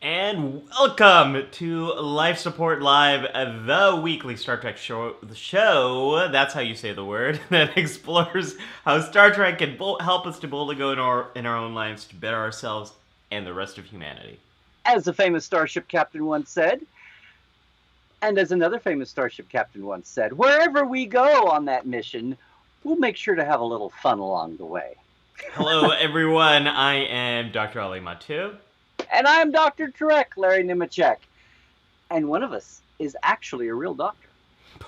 And welcome to Life Support Live, the weekly Star Trek show, that's how you say the word, that explores how Star Trek can help us to boldly go in our own lives to better ourselves and the rest of humanity. As a famous starship captain once said, and as another famous starship captain once said, wherever we go on that mission, we'll make sure to have a little fun along the way. Hello, everyone. I am Dr. Ali Mattu. And I'm Dr. Trek, Larry Nemecek. And one of us is actually a real doctor.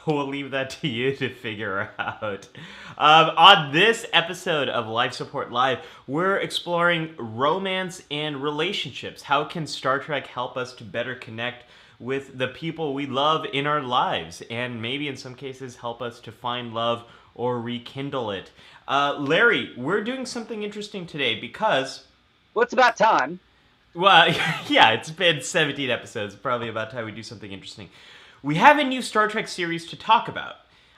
We'll leave that to you to figure out. On this episode of Life Support Live, we're exploring romance and relationships. How can Star Trek help us to better connect with the people we love in our lives, and maybe in some cases help us to find love or rekindle it? Larry, we're doing something interesting today because... Well, it's about time. Well, yeah, it's been 17 episodes. Probably about time we do something interesting. We have a new Star Trek series to talk about.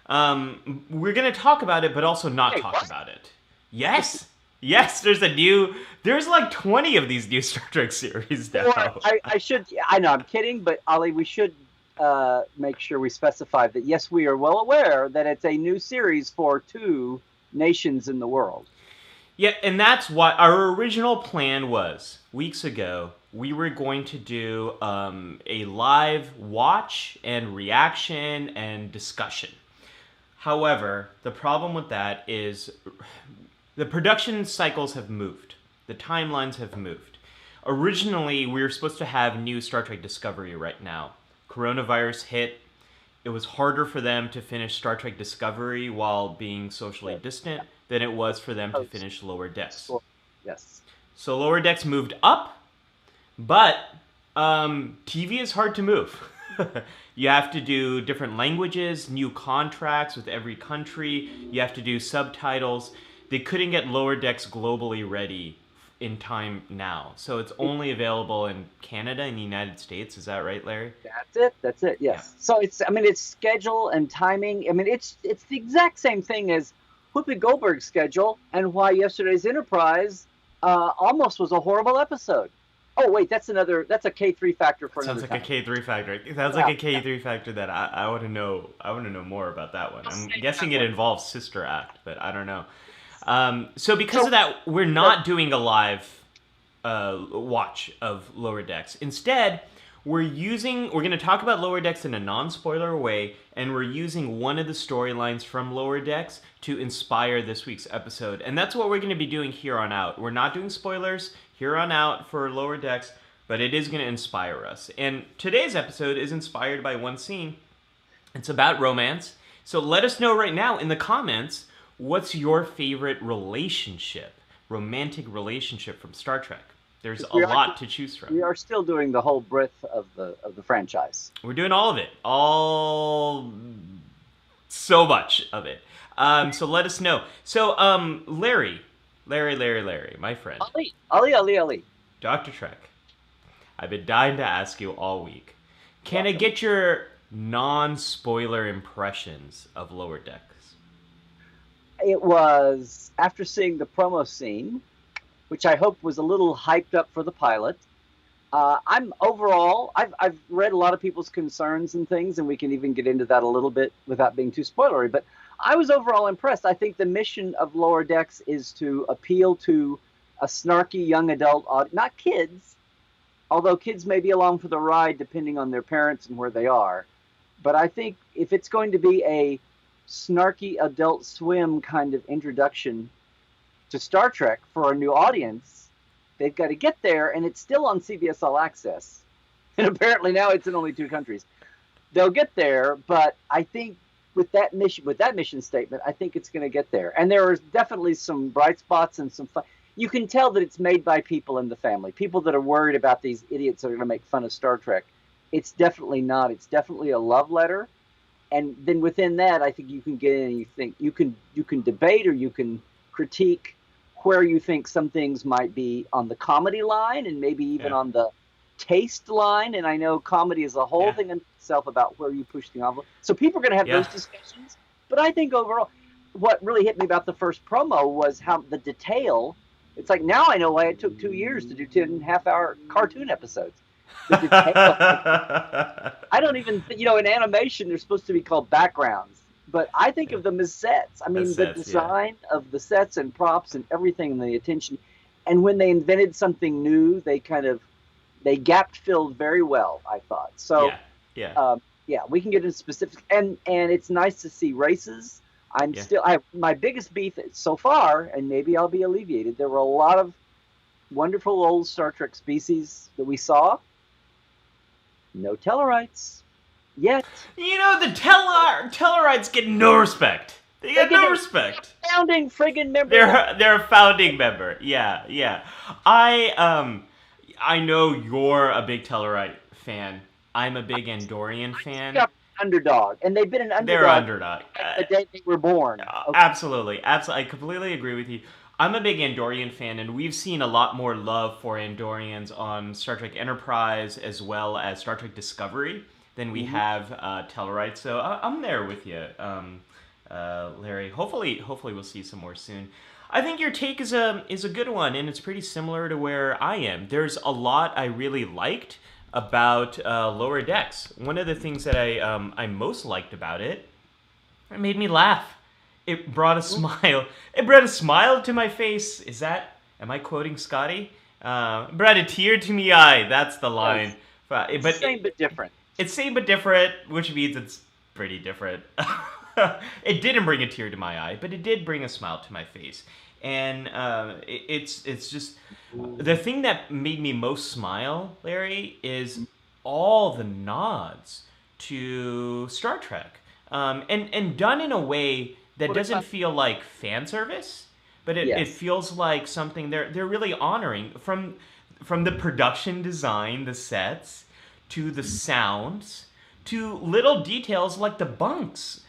We're going to talk about it, but also not talk about it. Yes! Yes, there's like 20 of these new Star Trek series now. Well, I know I'm kidding, but Ali, we should make sure we specify that, yes, we are well aware that it's a new series for 2 nations in the world. Yeah, and that's what our original plan was. Weeks ago, we were going to do a live watch and reaction and discussion. However, the problem with that is the production cycles have moved. The timelines have moved. Originally, we were supposed to have new Star Trek Discovery right now. Coronavirus hit. It was harder for them to finish Star Trek Discovery while being socially distant than it was for them to finish Lower Decks. Yes. So Lower Decks moved up, but TV is hard to move. You have to do different languages, new contracts with every country. You have to do subtitles. They couldn't get Lower Decks globally ready in time now. So it's only available in Canada and the United States. Is that right, Larry? That's it, yes. Yeah. So it's schedule and timing. It's the exact same thing as Whoopi Goldberg's schedule and why yesterday's Enterprise almost was a horrible episode. Oh, wait, that's a K3 factor for another time. Sounds like a K3 factor. Sounds like a K3 factor that I want to know. I want to know more about that one. I'm guessing it involves Sister Act, but I don't know. So because of that, we're not doing a live watch of Lower Decks. Instead, we're going to talk about Lower Decks in a non-spoiler way, and we're using one of the storylines from Lower Decks to inspire this week's episode. And that's what we're going to be doing here on out. We're not doing spoilers here on out for Lower Decks, but it is going to inspire us. And today's episode is inspired by one scene. It's about romance. So let us know right now in the comments, what's your favorite romantic relationship from Star Trek? There's a We are lot to choose from. we are still doing the whole breadth of the franchise. We're doing all of it. All so much of it. So let us know. So Larry, my friend, Ali. Dr. Trek. I've been dying to ask you all week. Can I Welcome. get your non-spoiler impressions of Lower Decks? It was after seeing the promo scene, which I hope was a little hyped up for the pilot. I'm overall, I've read a lot of people's concerns and things, and we can even get into that a little bit without being too spoilery. But I was overall impressed. I think the mission of Lower Decks is to appeal to a snarky young adult audience, not kids, although kids may be along for the ride depending on their parents and where they are. But I think if it's going to be a snarky Adult Swim kind of introduction to Star Trek for a new audience, they've got to get there, and it's still on CBS All Access. And apparently now it's in only 2 countries. They'll get there, but I think with that mission statement, I think it's going to get there. And there are definitely some bright spots and some fun. You can tell that it's made by people in the family, people that are worried about these idiots that are going to make fun of Star Trek. It's definitely not. It's definitely a love letter. And then within that, I think you can get in and you think you can debate or you can critique where you think some things might be on the comedy line and maybe even on the taste line. And I know comedy is a whole thing in itself about where you push the envelope. So people are going to have those discussions. But I think overall, what really hit me about the first promo was how the detail. It's like, now I know why it took 2 years to do 10 half-hour cartoon episodes. The detail. I don't even, in animation, they're supposed to be called backgrounds. But I think of them as sets. I mean, the design of the sets and props and everything and the attention. And when they invented something new, they gap filled very well, I thought. So, we can get into specifics. And it's nice to see races. My biggest beef so far, and maybe I'll be alleviated, there were a lot of wonderful old Star Trek species that we saw. No Tellarites yet. The Tellarites get no respect. They get no respect. Founding friggin' member. They're a founding member. Yeah. I know you're a big Tellarite fan. I'm a big Andorian fan. Underdog, and they've been an underdog. They're underdog. The day they were born. Okay. Absolutely. I completely agree with you. I'm a big Andorian fan, and we've seen a lot more love for Andorians on Star Trek Enterprise as well as Star Trek Discovery than we have Tellarites. So I'm there with you, Larry. Hopefully we'll see some more soon. I think your take is a good one, and it's pretty similar to where I am. There's a lot I really liked about Lower Decks. One of the things that I most liked about it made me laugh. It brought a smile. It brought a smile to my face. Am I quoting Scotty? Brought a tear to me eye. That's the line. It's same but different. It's same but different, which means it's pretty different. It didn't bring a tear to my eye, but it did bring a smile to my face. And it's just the thing that made me most smile, Larry, is all the nods to Star Trek, and done in a way that doesn't feel like fan service, but it feels like something they're really honoring from the production design, the sets, to the sounds, to little details like the bunks.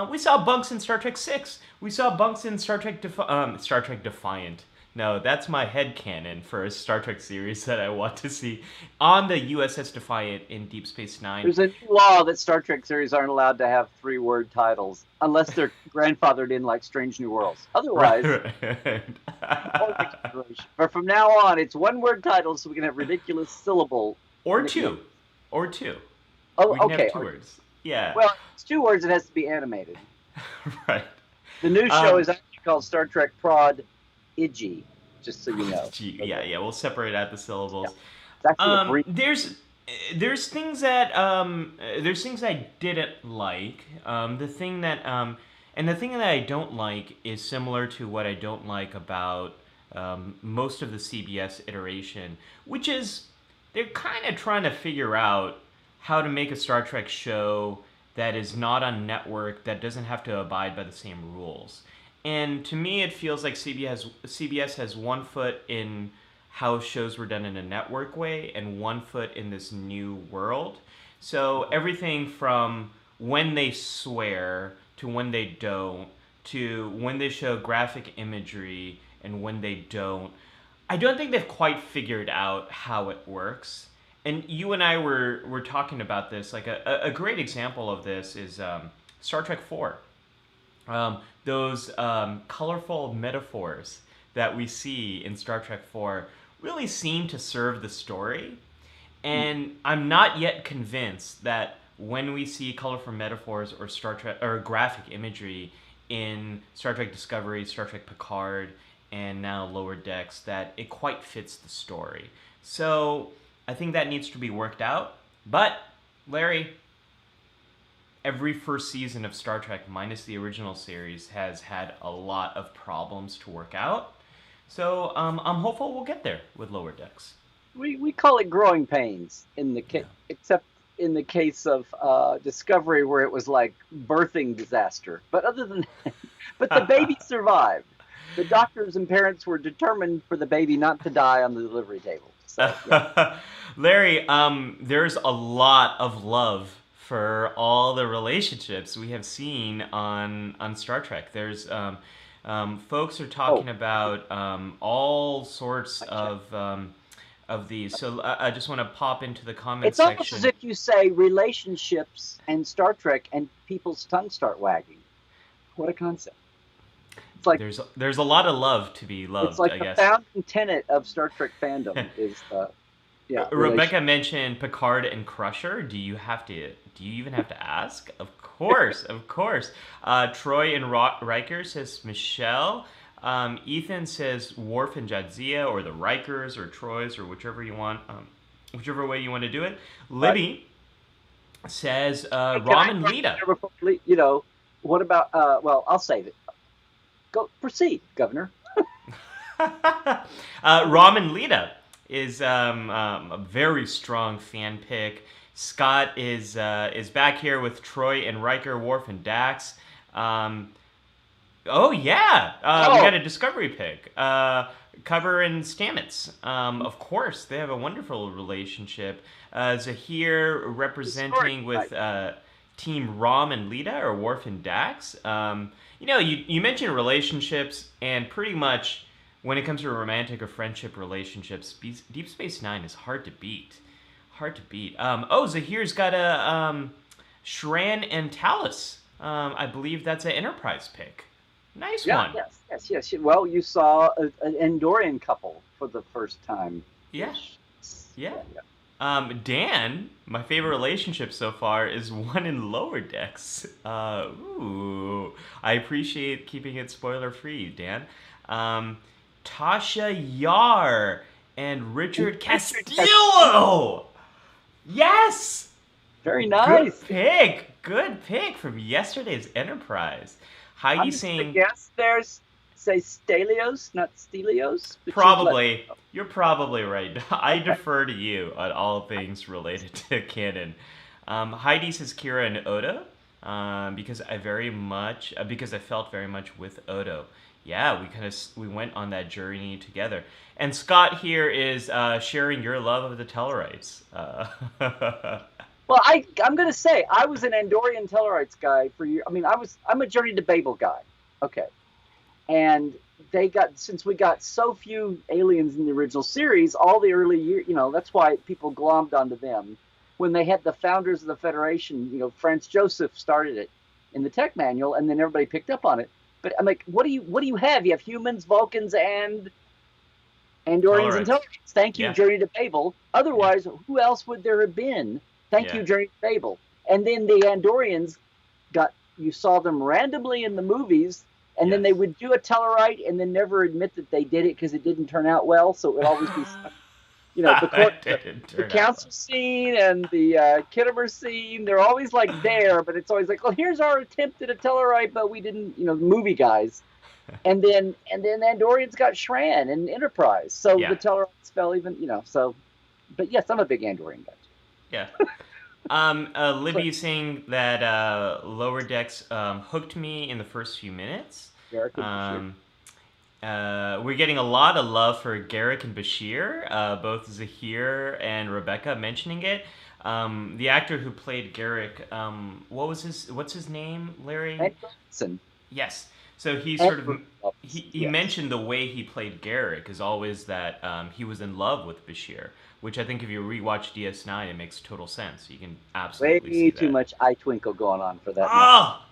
We saw bunks in Star Trek 6. We saw bunks in Star Trek Defiant. No, that's my headcanon for a Star Trek series that I want to see on the USS Defiant in Deep Space Nine. There's a new law that Star Trek series aren't allowed to have 3-word titles unless they're grandfathered in like Strange New Worlds. Otherwise, but from now on, it's 1-word titles so we can have ridiculous syllable. Or two. Oh, we can okay. Have 2 words. Yeah. Well, it's 2 words. It has to be animated. Right. The new show is actually called Star Trek Prod Iggy, just so you know. Yeah. We'll separate out the syllables. Yeah. There's things that I didn't like. The thing that I don't like is similar to what I don't like about most of the CBS iteration, which is they're kind of trying to figure out how to make a Star Trek show that is not on network, that doesn't have to abide by the same rules. And to me, it feels like CBS has one foot in how shows were done in a network way and one foot in this new world. So everything from when they swear to when they don't, to when they show graphic imagery and when they don't. I don't think they've quite figured out how it works. And you and I were talking about this. Like a great example of this is Star Trek 4. Those colorful metaphors that we see in Star Trek 4 really seem to serve the story. And I'm not yet convinced that when we see colorful metaphors or Star Trek or graphic imagery in Star Trek Discovery, Star Trek Picard, and now Lower Decks, that it quite fits the story. So I think that needs to be worked out. But Larry, every first season of Star Trek, minus the original series, has had a lot of problems to work out. So I'm hopeful we'll get there with Lower Decks. We call it growing pains in the except in the case of Discovery, where it was like birthing disaster. But other than that, but the baby survived. The doctors and parents were determined for the baby not to die on the delivery table. So, yeah. Larry, there's a lot of love for all the relationships we have seen on Star Trek. There's folks are talking about all sorts of these. So I just want to pop into the comments section. It's almost as if you say relationships and Star Trek and people's tongues start wagging. What a concept. It's like there's a lot of love to be loved, it's like I the guess. founding tenet of Star Trek fandom is Rebecca mentioned Picard and Crusher. Do you even have to ask? Of course, of course. Troy and Riker says Michelle. Ethan says Worf and Jadzia, or the Rikers or Troys, or whichever you want, whichever way you want to do it. Libby says Rom and Lita. What about? Well, I'll save it. Go proceed, Governor. Rom and Lita is a very strong fan pick. Scott is back here with Troy and Riker, Worf and Dax. We got a Discovery pick. Cover and Stamets. Of course, they have a wonderful relationship. Zahir representing with Team Rom and Lita, or Worf and Dax. You mentioned relationships, and pretty much when it comes to romantic or friendship relationships, Deep Space Nine is hard to beat. Zahir's got a Shran and Talus. I believe that's an Enterprise pick. Nice one. Yes. Well, you saw an Andorian couple for the first time. Yeah. Dan, my favorite relationship so far is one in Lower Decks. I appreciate keeping it spoiler free, Dan. Tasha Yar and Richard Castillo. Yes. Very nice. Good pick from yesterday's Enterprise. Heidi saying, yes, there's say Stelios, not Stelios. Probably. You're probably right. I defer to you on all things related to canon. Heidi says Kira and Odo, because I felt very much with Odo. Yeah, we went on that journey together. And Scott here is sharing your love of the Tellarites. Well, I'm going to say I was an Andorian Tellarites guy for years. I mean, I'm a Journey to Babel guy. Okay. And since we got so few aliens in the original series, all the early years, that's why people glommed onto them. When they had the founders of the Federation, Franz Joseph started it in the tech manual, and then everybody picked up on it. But I'm like, what do you have? You have humans, Vulcans, and Andorians and Tellarites. Thank you, Journey to Babel. Otherwise, who else would there have been? Thank you, Journey to Babel. And then the Andorians you saw them randomly in the movies, and then they would do a Tellarite and then never admit that they did it because it didn't turn out well. So it would always be, the council scene and the Kittimer scene, they're always like there, but it's always like, well, here's our attempt at a Tellarite, but we didn't, movie guys. And then Andorians got Shran and Enterprise. So the Tellarites fell even, but yes, I'm a big Andorian guy. Yeah. Libby saying that Lower Decks hooked me in the first few minutes. We're getting a lot of love for Garrick and Bashir, both Zahir and Rebecca mentioning it. The actor who played Garrick, what's his name, Larry? Ed Robinson. Yes. So he Yes. mentioned the way he played Garrick is always that he was in love with Bashir, which I think if you rewatch DS9, it makes total sense. You can absolutely see Way that. too much eye twinkle going on for that. Oh!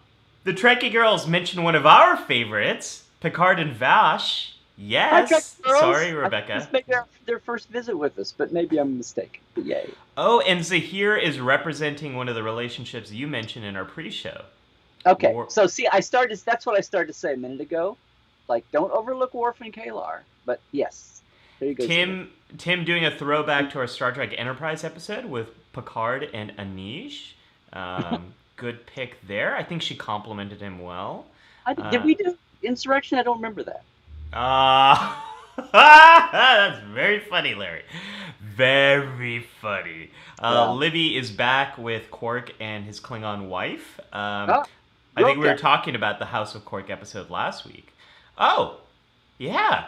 The Trekkie girls mentioned one of our favorites, Picard and Vash. Yes. Hi, girls. Sorry, Rebecca. This may be their first visit with us, but maybe I'm mistaken. But yay. Oh, and Zahir is representing one of the relationships you mentioned in our pre-show. Okay, so see, that's what I started to say a minute ago. Like, don't overlook Worf and Kalar. But yes, there you go. Tim doing a throwback to our Star Trek Enterprise episode with Picard and Anish. Good pick there. I think she complimented him well. Did we do Insurrection? I don't remember that. That's very funny, Larry. Very funny. Libby is back with Quark and his Klingon wife. I think we were talking about the House of Quark episode last week. Oh, yeah.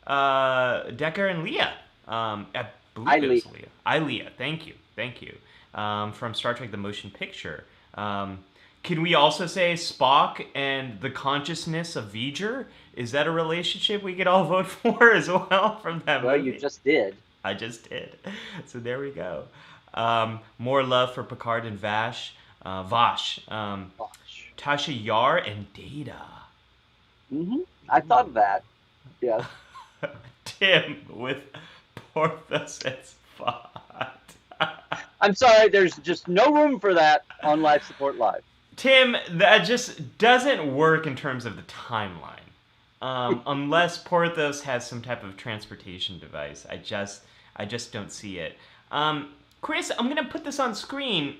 Decker and Leah. I believe it was Leah. Leah. Thank you. From Star Trek: The Motion Picture. Can we also say Spock and the consciousness of V'ger? Is that a relationship we could all vote for as well from that movie? Well, you just did. I just did. So there we go. More love for Picard and Vash. Tasha Yar and Data. I thought of that. Yeah. Tim with Porthos and Spot. I'm sorry, there's just no room for that on Live Support Live. Tim, that just doesn't work in terms of the timeline. Unless Porthos has some type of transportation device. I just don't see it. Chris, I'm going to put this on screen.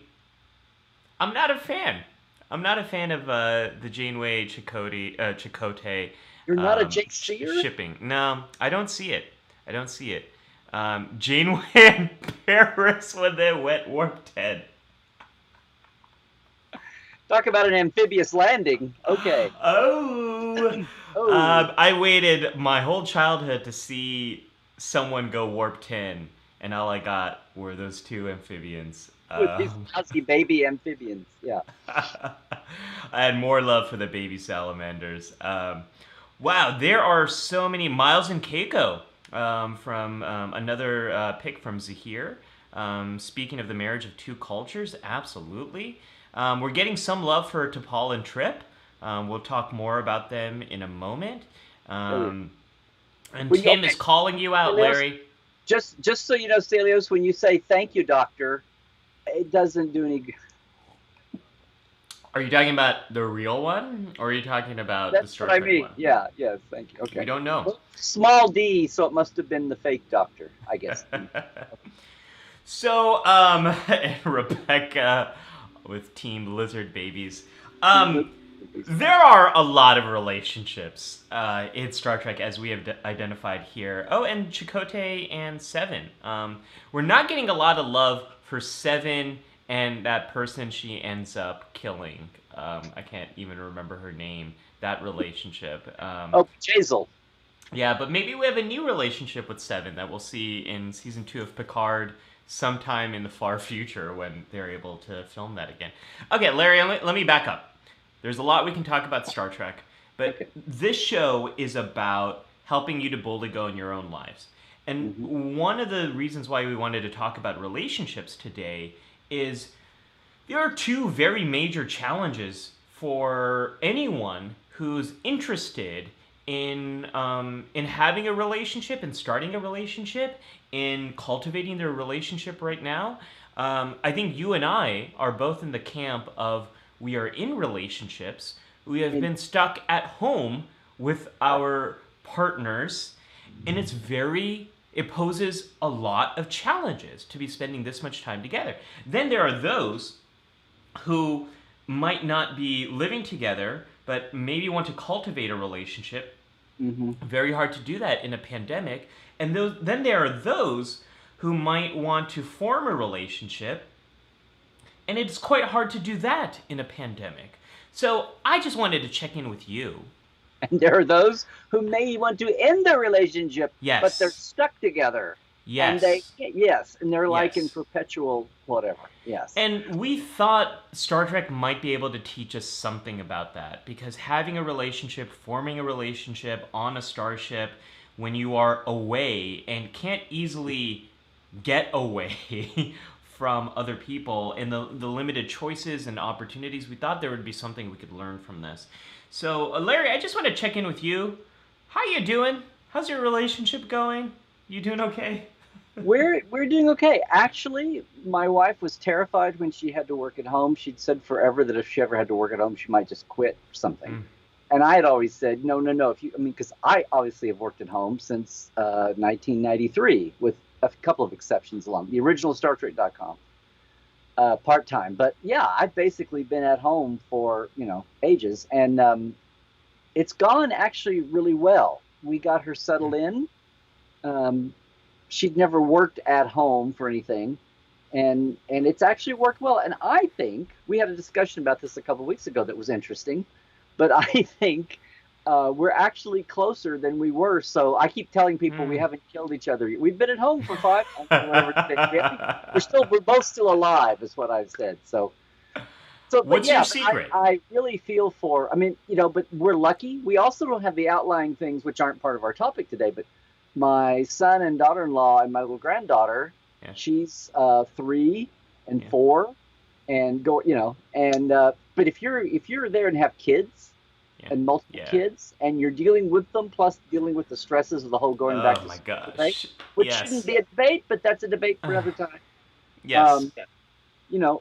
I'm not a fan. I'm not a fan of the Janeway Chakotay. You're not a Jake Sear? Shipping. No, I don't see it. Janeway and Paris when they went warped head. Talk about an amphibious landing. Okay. I waited my whole childhood to see someone go warp 10, and all I got were those two amphibians. With these fuzzy baby amphibians, yeah. I had more love for the baby salamanders. Wow, there are so many. Miles and Keiko from another pick from Zahir. Speaking of the marriage of two cultures, absolutely. We're getting some love for T'Pol and Trip. We'll talk more about them in a moment. And Tim is calling you out, Larry. Just so you know, Stelios, when you say thank you, doctor, it doesn't do any good. Are you talking about the real one, or are you talking about the Star Trek one? Yeah, thank you. Okay. We don't know. Small d, so it must have been the fake doctor, I guess. So, Rebecca with Team Lizard Babies. There are a lot of relationships in Star Trek, as we have identified here. Oh, and Chakotay and Seven. We're not getting a lot of love for Seven and that person she ends up killing. I can't even remember her name. That relationship. Jazel. Yeah, but maybe we have a new relationship with Seven that we'll see in season 2 of Picard sometime in the far future when they're able to film that again. Okay, Larry, let me back up. There's a lot we can talk about Star Trek, but this show is about helping you to boldly go in your own lives. And one of the reasons why we wanted to talk about relationships today is there are two very major challenges for anyone who's interested in having a relationship, in starting a relationship, in cultivating their relationship right now. I think you and I are both in the camp of we are in relationships. We have been stuck at home with our partners, and it poses a lot of challenges to be spending this much time together. Then there are those who might not be living together, but maybe want to cultivate a relationship. Very hard to do that in a pandemic. And then there are those who might want to form a relationship, and it's quite hard to do that in a pandemic. So I just wanted to check in with you. And there are those who may want to end their relationship, but they're Yes. stuck together. And Yes. yes, and they're like in Yes. perpetual whatever. Yes. And we thought Star Trek might be able to teach us something about that because having a relationship, forming a relationship on a starship when you are away and can't easily get away from other people and the limited choices and opportunities, we thought there would be something we could learn from this. So, Larry, I just want to check in with you. How you doing? How's your relationship going? You doing okay? We're doing okay. Actually, my wife was terrified when she had to work at home. She'd said forever that if she ever had to work at home, she might just quit or something. Mm. And I had always said, no, no, no. If you, I mean, because I obviously have worked at home since 1993, with a couple of exceptions along the original StarTrek.com, part time. But yeah, I've basically been at home for ages, and it's gone actually really well. We got her settled in. Um, she'd never worked at home for anything, and it's actually worked well. And I think we had a discussion about this a couple of weeks ago that was interesting, but I think we're actually closer than we were. So I keep telling people we haven't killed each other. We've been at home for 5 months or whatever. We're both still alive, is what I've said. So, but What's yeah, your secret? I really feel for. I mean, but we're lucky. We also don't have the outlying things which aren't part of our topic today. But my son and daughter-in-law and my little granddaughter, Yeah. she's 3 and Yeah. 4, and but if you're there and have kids Yeah. and multiple Yeah. kids, and you're dealing with them, plus dealing with the stresses of the whole going back Oh to my school gosh. debate, which Yes. shouldn't be a debate, but that's a debate for another time. Yes.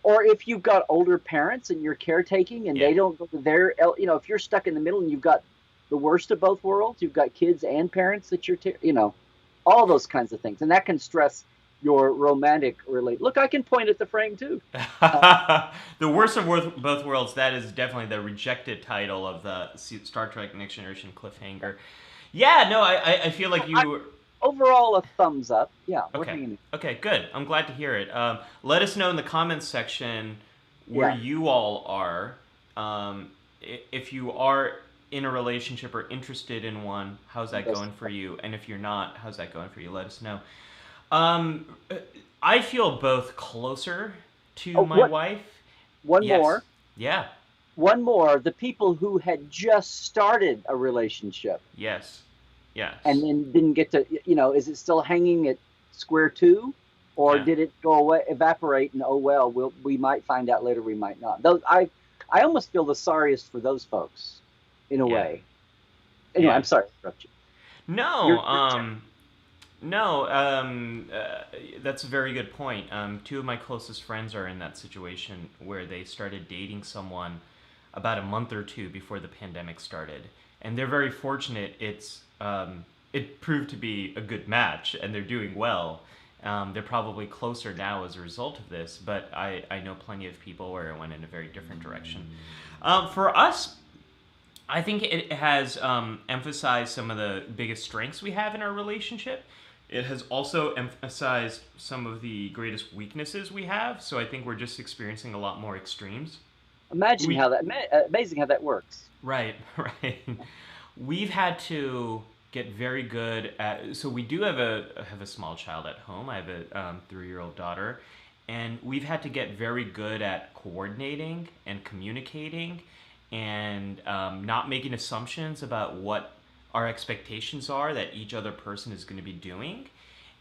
Or if you've got older parents and you're caretaking and Yeah. they don't go to their, if you're stuck in the middle and you've got the worst of both worlds, you've got kids and parents that all those kinds of things, and that can stress your romantic relate. Look, I can point at the frame too. The worst of both worlds. That is definitely the rejected title of the Star Trek Next Generation cliffhanger. Yeah, no, I feel like you. Overall, a thumbs up. Yeah, we're Okay. hanging in. Okay, good. I'm glad to hear it. Let us know in the comments section where Yeah. you all are. If you are in a relationship or interested in one, how's that going for you? And if you're not, how's that going for you? Let us know. I feel both closer to my wife. One Yes. more. Yeah. One more. The people who had just started a relationship. Yes. Yes. And then didn't get to, is it still hanging at square two, or Yeah. did it go away, evaporate, and oh well, we might find out later, we might not. Those I almost feel the sorriest for those folks, in a way. Anyway, Yeah. I'm sorry to interrupt you. No. No. That's a very good point. Two of my closest friends are in that situation where they started dating someone about a month or two before the pandemic started, and they're very fortunate. It proved to be a good match, and they're doing well. They're probably closer now as a result of this, but I know plenty of people where it went in a very different direction. For us, I think it has emphasized some of the biggest strengths we have in our relationship. It has also emphasized some of the greatest weaknesses we have, so I think we're just experiencing a lot more extremes. Amazing how that works. Right, right. We've had to get very good at. So we do have a small child at home. I have a 3-year-old daughter, and we've had to get very good at coordinating and communicating, and not making assumptions about what our expectations are that each other person is going to be doing.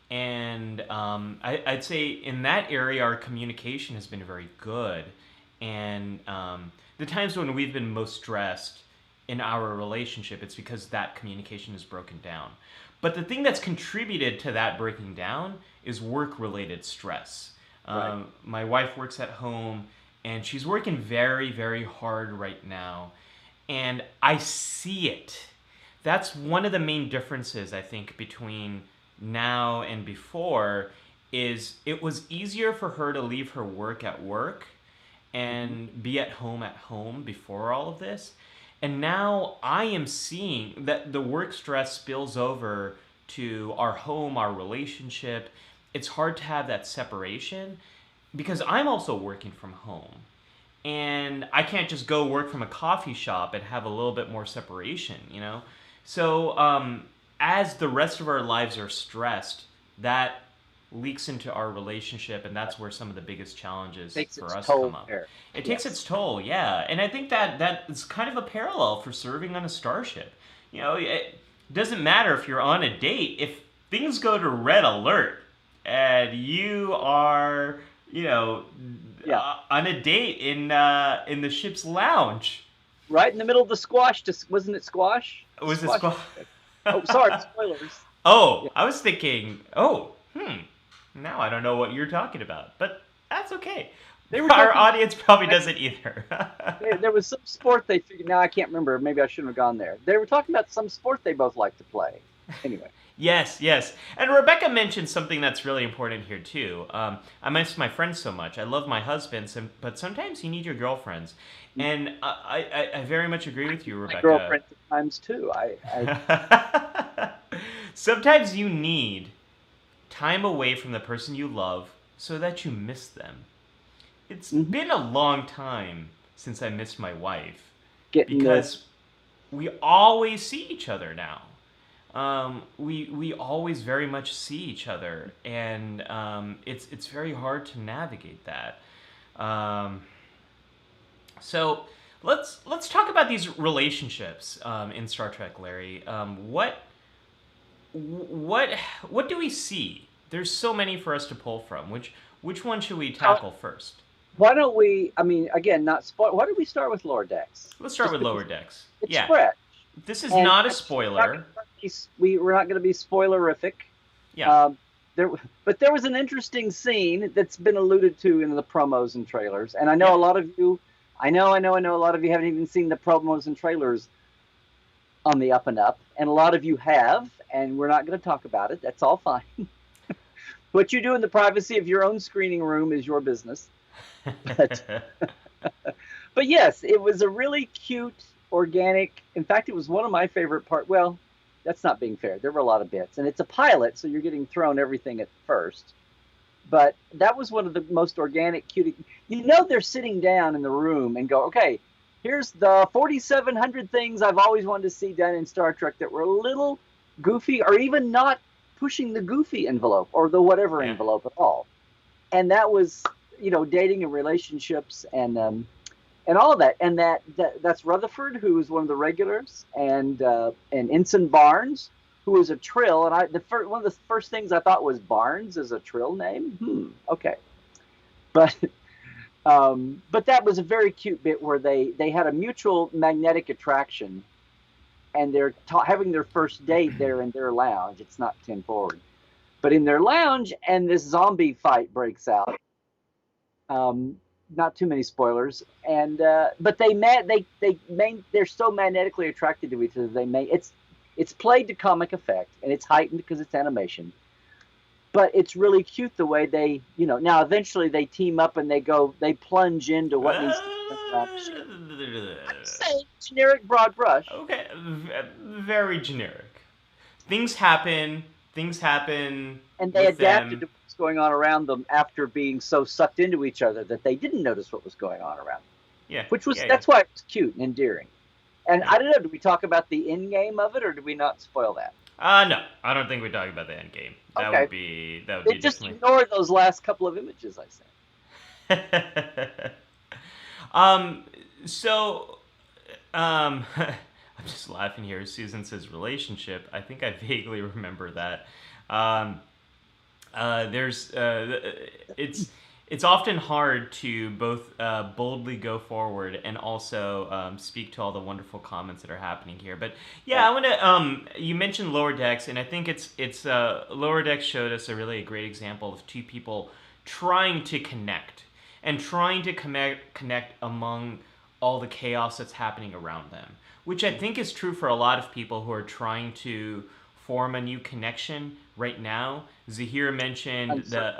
And I'd say in that area, our communication has been very good. And the times when we've been most stressed in our relationship, it's because that communication is broken down. But the thing that's contributed to that breaking down is work-related stress. Right. My wife works at home, and she's working very, very hard right now. And I see it. That's one of the main differences, I think, between now and before, is it was easier for her to leave her work at work and be at home before all of this. And now I am seeing that the work stress spills over to our home, our relationship. It's hard to have that separation because I'm also working from home. and I can't just go work from a coffee shop and have a little bit more separation, you know? So, as the rest of our lives are stressed, that leaks into our relationship, and that's where some of the biggest challenges Takes for its us come toll up. there. It takes its Yes. toll, yeah. And I think that is kind of a parallel for serving on a starship. You know, it doesn't matter if you're on a date, if things go to red alert and you are, you know, Yeah. on a date in the ship's lounge. Right in the middle of the squash. Wasn't it squash? The Was it squash. squad? Oh, sorry. Spoilers. Oh, Yeah. I was thinking, oh, now I don't know what you're talking about, but that's okay. They were Our talking. audience probably doesn't either. There was some sport they figured. Now I can't remember. Maybe I shouldn't have gone there. They were talking about some sport they both like to play. Anyway. Yes, yes. And Rebecca mentioned something that's really important here, too. I miss my friends so much. I love my husband, but sometimes you need your girlfriends. And I very much agree with you, My Rebecca. girlfriend at times too. I Sometimes you need time away from the person you love so that you miss them. It's mhm. been a long time since I missed my wife Getting the because we always see each other now. We always very much see each other, and it's very hard to navigate that. Um, so let's talk about these relationships in Star Trek, Larry. What what do we see? There's so many for us to pull from. Which one should we uh, tackle first? why don't we? I mean, again, not spoil. Why don't we start with Lower Decks? Let's start Just with because Lower Decks. it's Yeah, fresh, this is and not a we're not spoiler. going to we're not going to be spoilerific. Yeah. Um, but there was an interesting scene that's been alluded to in the promos and trailers, and I know a Yep. lot of you. I know a lot of you haven't even seen the promos and trailers on the up and up, and a lot of you have, and we're not going to talk about it. That's all fine. What you do in the privacy of your own screening room is your business. But but yes, it was a really cute, organic. In fact, it was one of my favorite part. Well, that's not being fair. There were a lot of bits, and it's a pilot, so you're getting thrown everything at first. But that was one of the most organic, cute. You know, they're sitting down in the room and go, okay, here's the 4,700 things I've always wanted to see done in Star Trek that were a little goofy, or even not pushing the goofy envelope or the whatever Yeah. envelope at all. And that was, dating and relationships and all of that. And that's Rutherford, who is one of the regulars, and Ensign Barnes, who is a Trill. And one of the first things I thought was Barnes is a Trill name. Okay, but but that was a very cute bit where they had a mutual magnetic attraction, and they're having their first date there in their lounge. It's not 10 forward, but in their lounge, and this zombie fight breaks out. Um, Not too many spoilers, and but they're so magnetically attracted to each other. It's played to comic effect, and it's heightened because it's animation. But it's really cute the way now eventually they team up and they plunge into what needs to be done around the ship. I'm saying generic broad brush. Okay, very generic. Things happen. Things happen And they with adapted them. to what's going on around them after being so sucked into each other that they didn't notice what was going on around them. Yeah, yeah, yeah, That's why it was cute and endearing. And yeah. I don't know, did we talk about the end game of it, or did we not spoil that? No, I don't think we're talking about the end game. Okay. That would be Then just definitely. ignore those last couple of images I um, so, I'm just laughing here. Susan says relationship. I think I vaguely remember that. Um, there's it's often hard to both boldly go forward and also speak to all the wonderful comments that are happening here. But yeah, I want to. You mentioned Lower Decks, and I think it's Lower Decks showed us a great example of two people trying to connect and trying to connect among all the chaos that's happening around them, which I think is true for a lot of people who are trying to form a new connection right now. Zahir mentioned the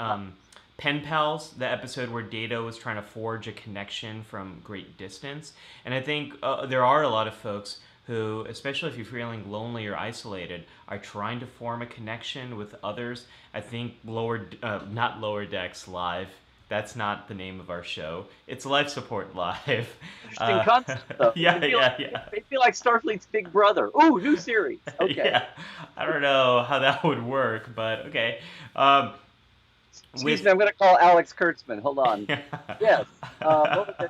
Pen Pals, the episode where Data was trying to forge a connection from great distance. And I think there are a lot of folks who, especially if you're feeling lonely or isolated, are trying to form a connection with others. I think not Lower Decks Live, That's not the name of our show. It's Life Support Live. Interesting concept, though. Yeah. It'd be like Starfleet's Big Brother. Ooh, new series. Okay. Yeah. I don't know how that would work, but okay. Excuse me, I'm going to call Alex Kurtzman. Hold on. Yeah. Yes. What was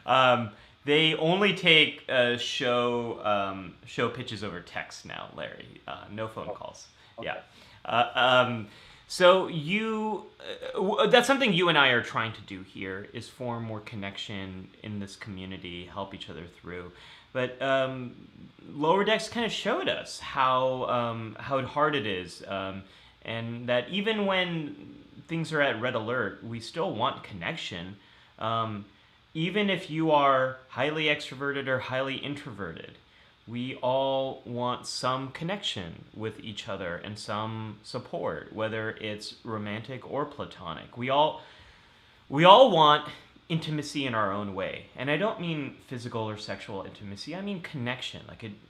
it? They only take show pitches over text now, Larry. No phone calls. Okay. Yeah. So that's something you and I are trying to do here, is form more connection in this community, help each other through. But Lower Decks kind of showed us how hard it is, and that even when things are at red alert, we still want connection. Even if you are highly extroverted or highly introverted, we all want some connection with each other and some support, whether it's romantic or platonic. We all want intimacy in our own way, and I don't mean physical or sexual intimacy. I mean connection,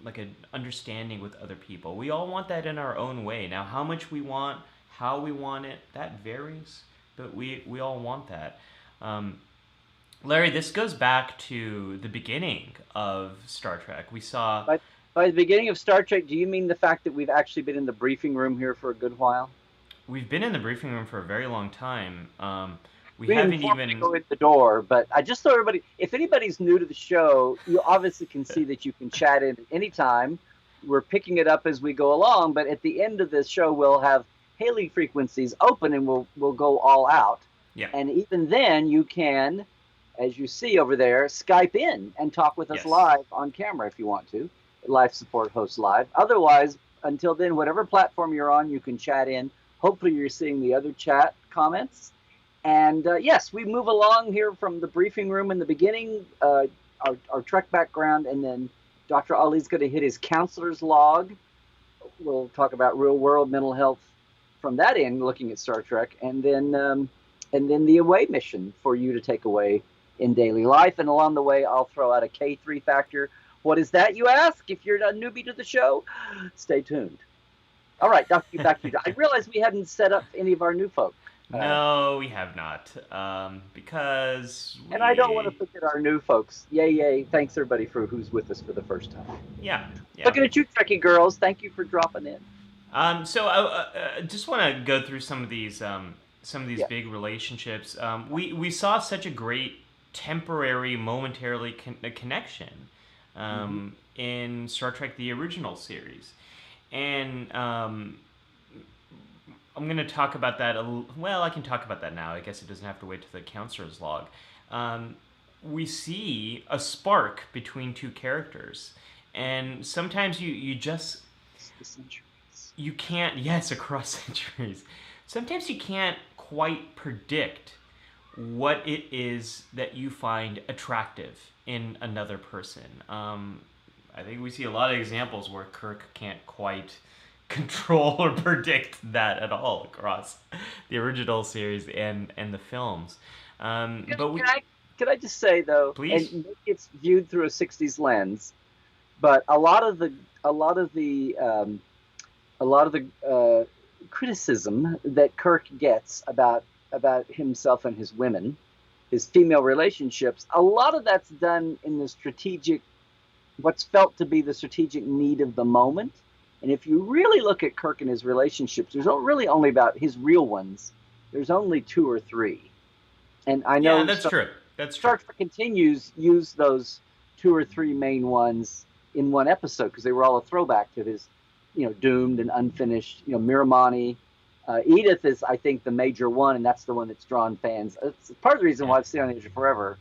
like a understanding with other people. We all want that in our own way. Now, how much we want, how we want it, that varies, but we all want that. Larry, this goes back to the beginning of Star Trek. We saw... By the beginning of Star Trek, do you mean the fact that we've actually been in the briefing room here for a good while? We've been in the briefing room for a very long time. We haven't even go in the door, but I just thought everybody, if anybody's new to the show, you obviously can see that you can chat in at any time. We're picking it up as we go along, but at the end of this show, we'll have hailing frequencies open and we'll go all out. Yeah. And even then, you can, as you see over there, Skype in and talk with us live on camera if you want to. Life Support hosts live. Otherwise, until then, whatever platform you're on, you can chat in. Hopefully, you're seeing the other chat comments. And yes, we move along here from the briefing room in the beginning, our Trek background, and then Dr. Ali's going to hit his counselor's log. We'll talk about real world mental health from that end, looking at Star Trek, and then the away mission for you to take away in daily life. And along the way, I'll throw out a K3 factor. What is that, you ask? If you're a newbie to the show, stay tuned. All right, back to you. I realized we hadn't set up any of our new folk. No, we have not, because And I don't want to forget our new folks. Yay. Thanks, everybody, for who's with us for the first time. Yeah. Looking at you, Trekkie girls. Thank you for dropping in. So I just want to go through some of these big relationships. We saw such a great temporary, momentarily connection in Star Trek: The Original Series, and I'm going to talk about that. Well, I can talk about that now. I guess it doesn't have to wait to the counselor's log. We see a spark between two characters, and sometimes you just you can't. Yes, across centuries. Sometimes you can't quite predict what it is that you find attractive in another person. I think we see a lot of examples where Kirk can't quite control or predict that at all across the original series and the films. Can I just say though, please? And maybe it's viewed through a '60s lens, but a lot of the criticism that Kirk gets about himself and his women, his female relationships, a lot of that's done in the strategic, what's felt to be the strategic need of the moment. And if you really look at Kirk and his relationships, there's really only about his real ones. There's only 2 or 3. And I know that's true. That's true. Star Trek continues use those 2 or 3 main ones in one episode because they were all a throwback to his, doomed and unfinished, Miramani. Edith is, I think, the major one, and that's the one that's drawn fans. It's part of the reason why I've Stayed on the Edge of Forever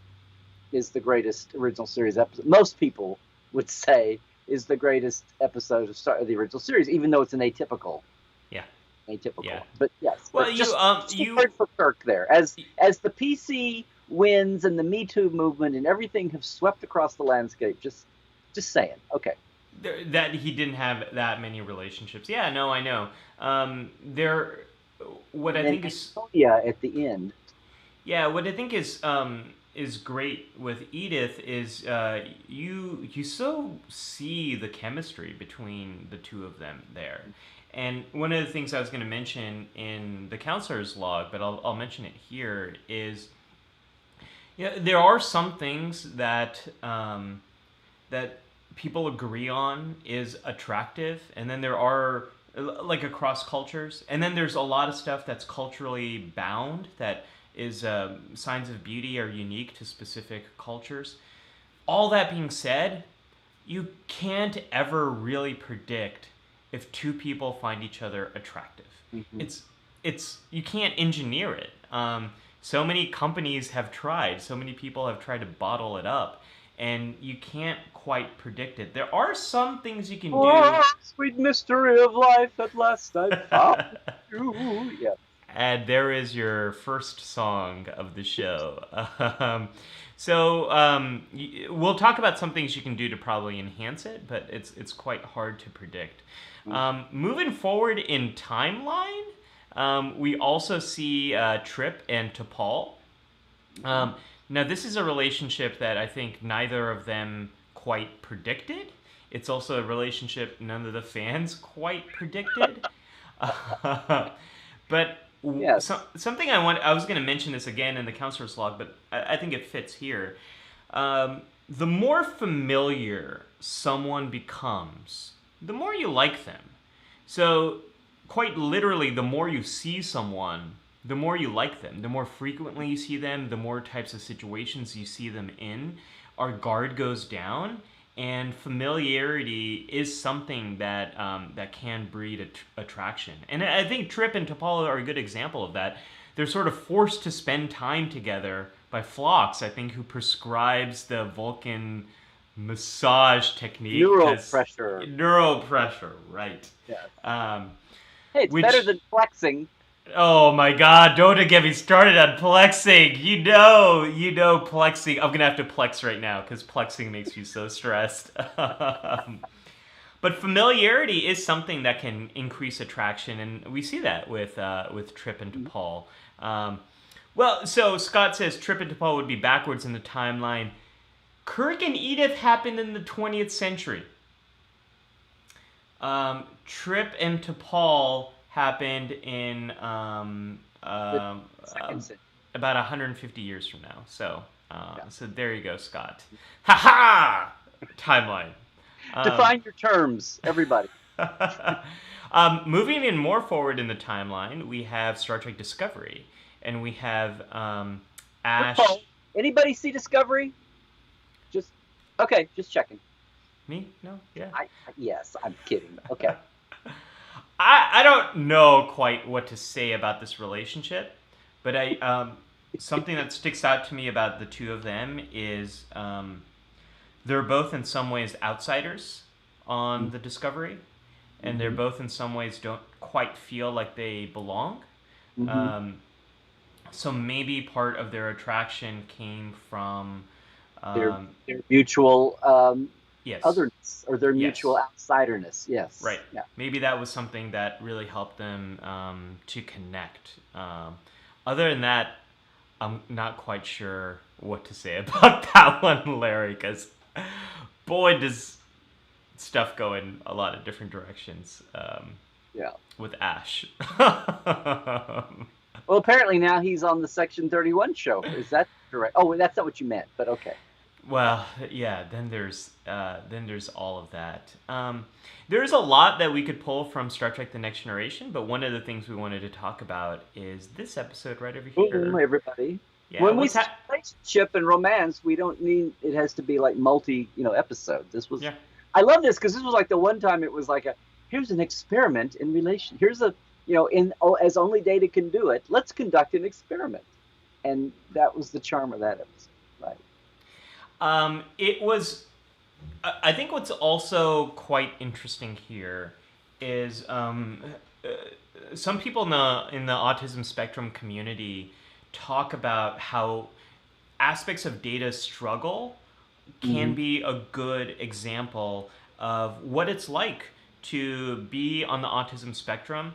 is the greatest original series episode. Most people would say is the greatest episode of the original series, even though it's an atypical. Yeah. Atypical. Yeah. But yes. Well, but you heard for Kirk there. As the PC wins and the Me Too movement and everything have swept across the landscape, just saying. Okay. That he didn't have that many relationships. Yeah, no, I know. What I think is at the end. Yeah, what I think is great with Edith is you so see the chemistry between the two of them there, And one of the things I was going to mention in the counselor's log, but I'll mention it here, is there are some things that that people agree on is attractive, and then there are like across cultures, and then there's a lot of stuff that's culturally bound that is signs of beauty are unique to specific cultures. All that being said, you can't ever really predict if two people find each other attractive. Mm-hmm. It's you can't engineer it. So many companies have tried. So many people have tried to bottle it up, and you can't quite predict it. There are some things you can do. Oh, sweet mystery of life, at last I found you. Yeah. And there is your first song of the show. We'll talk about some things you can do to probably enhance it, but it's quite hard to predict. Moving forward in timeline, we also see Trip and T'Pol. Now, this is a relationship that I think neither of them quite predicted. It's also a relationship none of the fans quite predicted. But yes. Something I was going to mention this again in the counselor's log, but I think it fits here. The more familiar someone becomes, the more you like them. So, quite literally, the more you see someone, the more you like them. The more frequently you see them, the more types of situations you see them in, our guard goes down. And familiarity is something that that can breed attraction. And I think Trip and T'Pol are a good example of that. They're sort of forced to spend time together by Phlox, I think, who prescribes the Vulcan massage technique. Neuropressure, right. Yes. Hey, it's better than flexing. Oh my God, don't get me started on plexing. You know plexing. I'm going to have to plex right now because plexing makes you so stressed. But familiarity is something that can increase attraction, and we see that with Trip and T'Pol. So Scott says Trip and T'Pol would be backwards in the timeline. Kirk and Edith happened in the 20th century. Trip and T'Pol happened in about 150 years from now. So so there you go, Scott. Ha ha! Timeline. Define your terms, everybody. Moving in more forward in the timeline, we have Star Trek Discovery, and we have Ash. Oh, anybody see Discovery? Just checking. Me? No? Yeah. Yes, I'm kidding. Okay. I don't know quite what to say about this relationship, but something that sticks out to me about the two of them is they're both in some ways outsiders on the Discovery, and they're both in some ways don't quite feel like they belong. So maybe part of their attraction came from their mutual yes. otherness, or their mutual outsiderness. Yes. Right. Yeah. Maybe that was something that really helped them to connect. Other than that, I'm not quite sure what to say about that one, Larry, because boy, does stuff go in a lot of different directions with Ash. Well, apparently now he's on the Section 31 show. Is that correct? Oh, that's not what you meant, but okay. Well, yeah. Then there's all of that. There's a lot that we could pull from Star Trek: The Next Generation, but one of the things we wanted to talk about is this episode right over here. Boom, everybody. Yeah, when we say relationship and romance, we don't mean it has to be like multi, episodes. This was. Yeah. I love this because this was like the one time it was like here's an experiment in relation. Here's as only data can do it. Let's conduct an experiment, and that was the charm of that episode, right? It was. I think what's also quite interesting here is some people in the autism spectrum community talk about how aspects of Data's struggle can be a good example of what it's like to be on the autism spectrum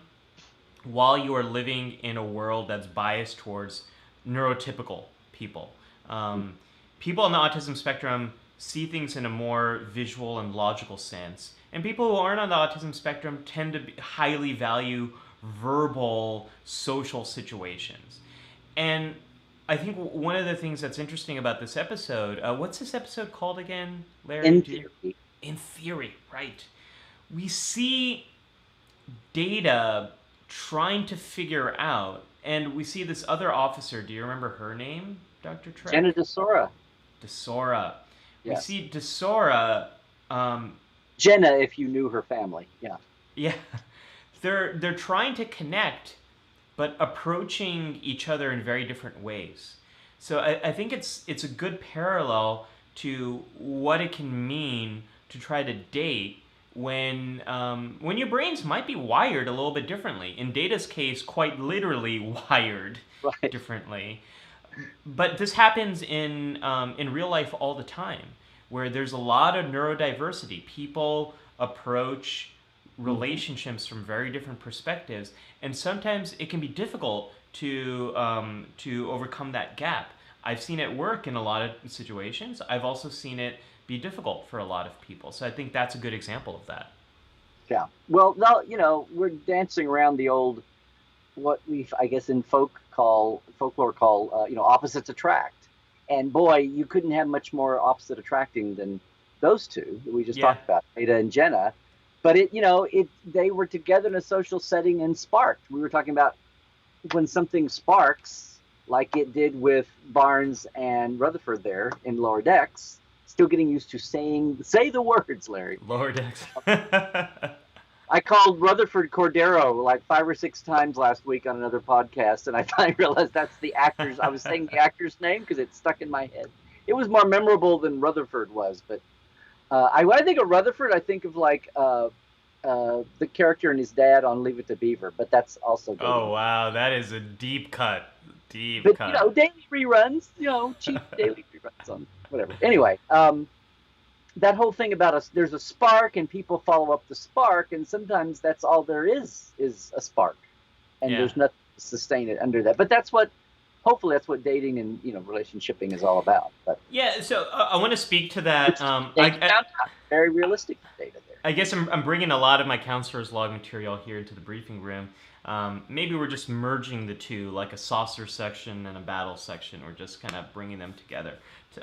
while you are living in a world that's biased towards neurotypical people. People on the autism spectrum see things in a more visual and logical sense, And people who aren't on the autism spectrum tend to highly value verbal social situations. And I think one of the things that's interesting about this episode, what's this episode called again, Larry? In theory. In theory, right. We see Data trying to figure out, and we see this other officer. Do you remember her name, Dr. Trek? Jenna DeSora. DeSora. Yes. We see DeSora. Jenna, if you knew her family. Yeah. Yeah. They're trying to connect, but approaching each other in very different ways. So I think it's a good parallel to what it can mean to try to date when your brains might be wired a little bit differently. In Data's case, quite literally wired differently. But this happens in real life all the time, where there's a lot of neurodiversity. People approach relationships from very different perspectives, and sometimes it can be difficult to overcome that gap. I've seen it work in a lot of situations. I've also seen it be difficult for a lot of people. So I think that's a good example of that. Yeah. Well, no, we're dancing around the old, what we, I guess, in folklore call, opposites attract. And boy, you couldn't have much more opposite attracting than those two that we just talked about, Ada and Jenna. But they were together in a social setting and sparked. We were talking about when something sparks, like it did with Barnes and Rutherford there in Lower Decks. Still getting used to say the words, Larry. Lower Decks. I called Rutherford Cordero like 5 or 6 times last week on another podcast, and I finally realized that's the actor's. I was saying the actor's name because it stuck in my head. It was more memorable than Rutherford was, but when I think of Rutherford, I think of like the character and his dad on Leave It to Beaver, but that's also good. Oh wow, that is a deep cut. But daily reruns, cheap daily reruns on whatever. Anyway, that whole thing about there's a spark and people follow up the spark, and sometimes that's all there is a spark, and there's nothing to sustain it under that. But hopefully that's what dating and relationshiping is all about. But so I want to speak to that. Very realistic data there. I guess I'm bringing a lot of my counselor's log material here into the briefing room. Maybe we're just merging the two, like a saucer section and a battle section. We're just kind of bringing them together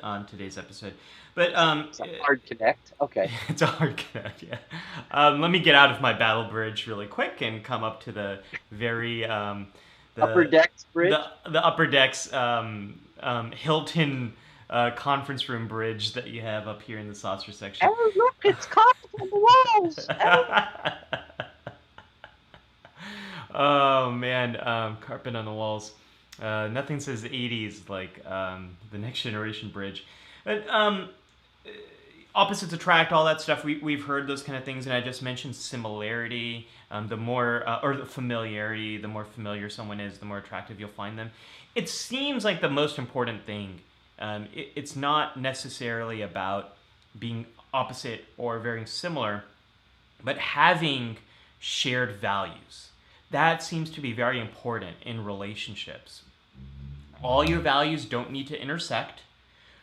on today's episode. But it's a hard connect. Okay. It's a hard connect. Yeah. Let me get out of my battle bridge really quick and come up to the very upper decks bridge. The upper decks Hilton conference room bridge that you have up here in the saucer section. Oh look, it's carpet on the walls. Oh man, carpet on the walls. Nothing says 80s like the Next Generation bridge. But opposites attract, all that stuff. We've heard those kind of things, and I just mentioned similarity. The more or the familiarity, the more familiar someone is, the more attractive you'll find them. It seems like the most important thing. It's not necessarily about being opposite or very similar, but having shared values. That seems to be very important in relationships. All your values don't need to intersect,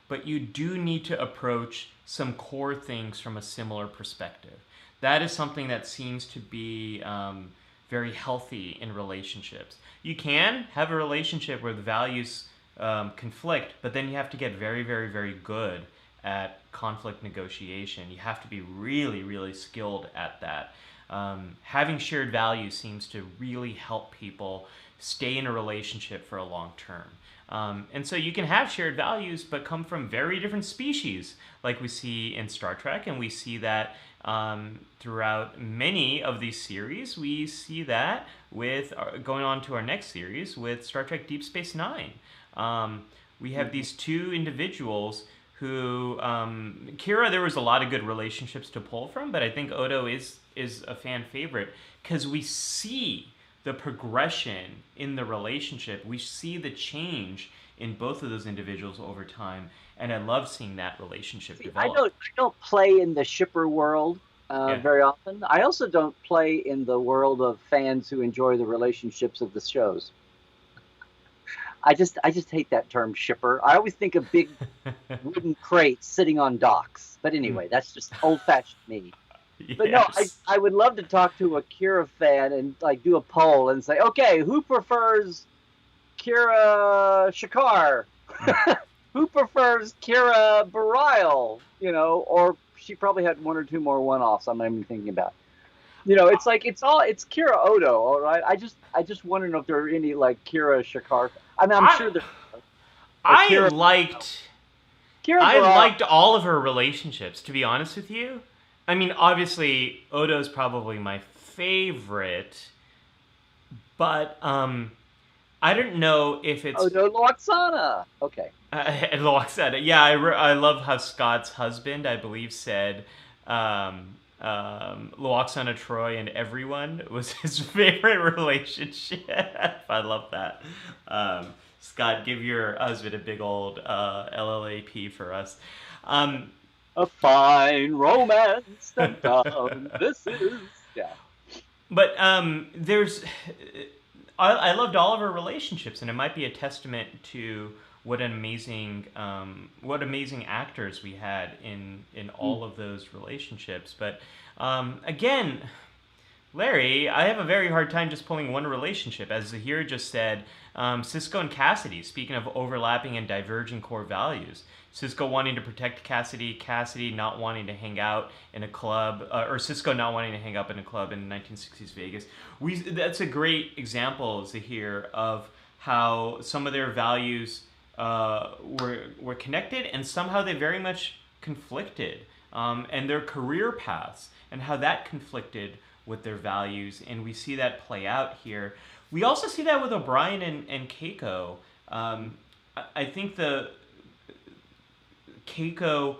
but you do need to approach some core things from a similar perspective. That is something that seems to be very healthy in relationships. You can have a relationship where the values conflict, but then you have to get very, very, very good at conflict negotiation. You have to be really, really skilled at that. Having shared values seems to really help people stay in a relationship for a long term. And so you can have shared values, but come from very different species, like we see in Star Trek, and we see that throughout many of these series. We see that with going on to our next series with Star Trek Deep Space Nine. We have these two individuals who, Kira, there was a lot of good relationships to pull from, but I think Odo is a fan favorite because we see the progression in the relationship. We see the change in both of those individuals over time, and I love seeing that relationship develop. I don't play in the shipper world very often. I also don't play in the world of fans who enjoy the relationships of the shows. I just hate that term shipper. I always think of big wooden crates sitting on docks. But anyway, that's just old-fashioned me. But no, Yes. I would love to talk to a Kira fan and like do a poll and say, okay, who prefers Kira Shakar? Who prefers Kira Barile? Or she probably had one or two more one-offs I'm not even thinking about. It's like it's Kira Odo, all right. I just want to know if there are any like Kira Shakar. I mean, I'm I sure there are, but I liked Kira I Barile. liked all of her relationships, to be honest with you. I mean, obviously Odo's probably my favorite, but I don't know if it's Odo Loaxana. Okay. Loaxana. Yeah, I love how Scott's husband, I believe, said Loaxana Troy and everyone was his favorite relationship. I love that. Scott, give your husband a big old LLAP for us. Um, A fine romance that down. This is yeah. but there's I loved all of our relationships, and it might be a testament to what amazing actors we had in all of those relationships. But again, Larry, I have a very hard time just pulling one relationship. As Zahir just said, Cisco and Cassidy, speaking of overlapping and diverging core values. Cisco wanting to protect Cassidy, Cassidy not wanting to hang out in a club, or Cisco not wanting to hang up in a club in 1960s Vegas. That's a great example, Zahir, of how some of their values were connected and somehow they very much conflicted, and their career paths and how that conflicted with their values, and we see that play out here. We also see that with O'Brien and Keiko. I think the Keiko,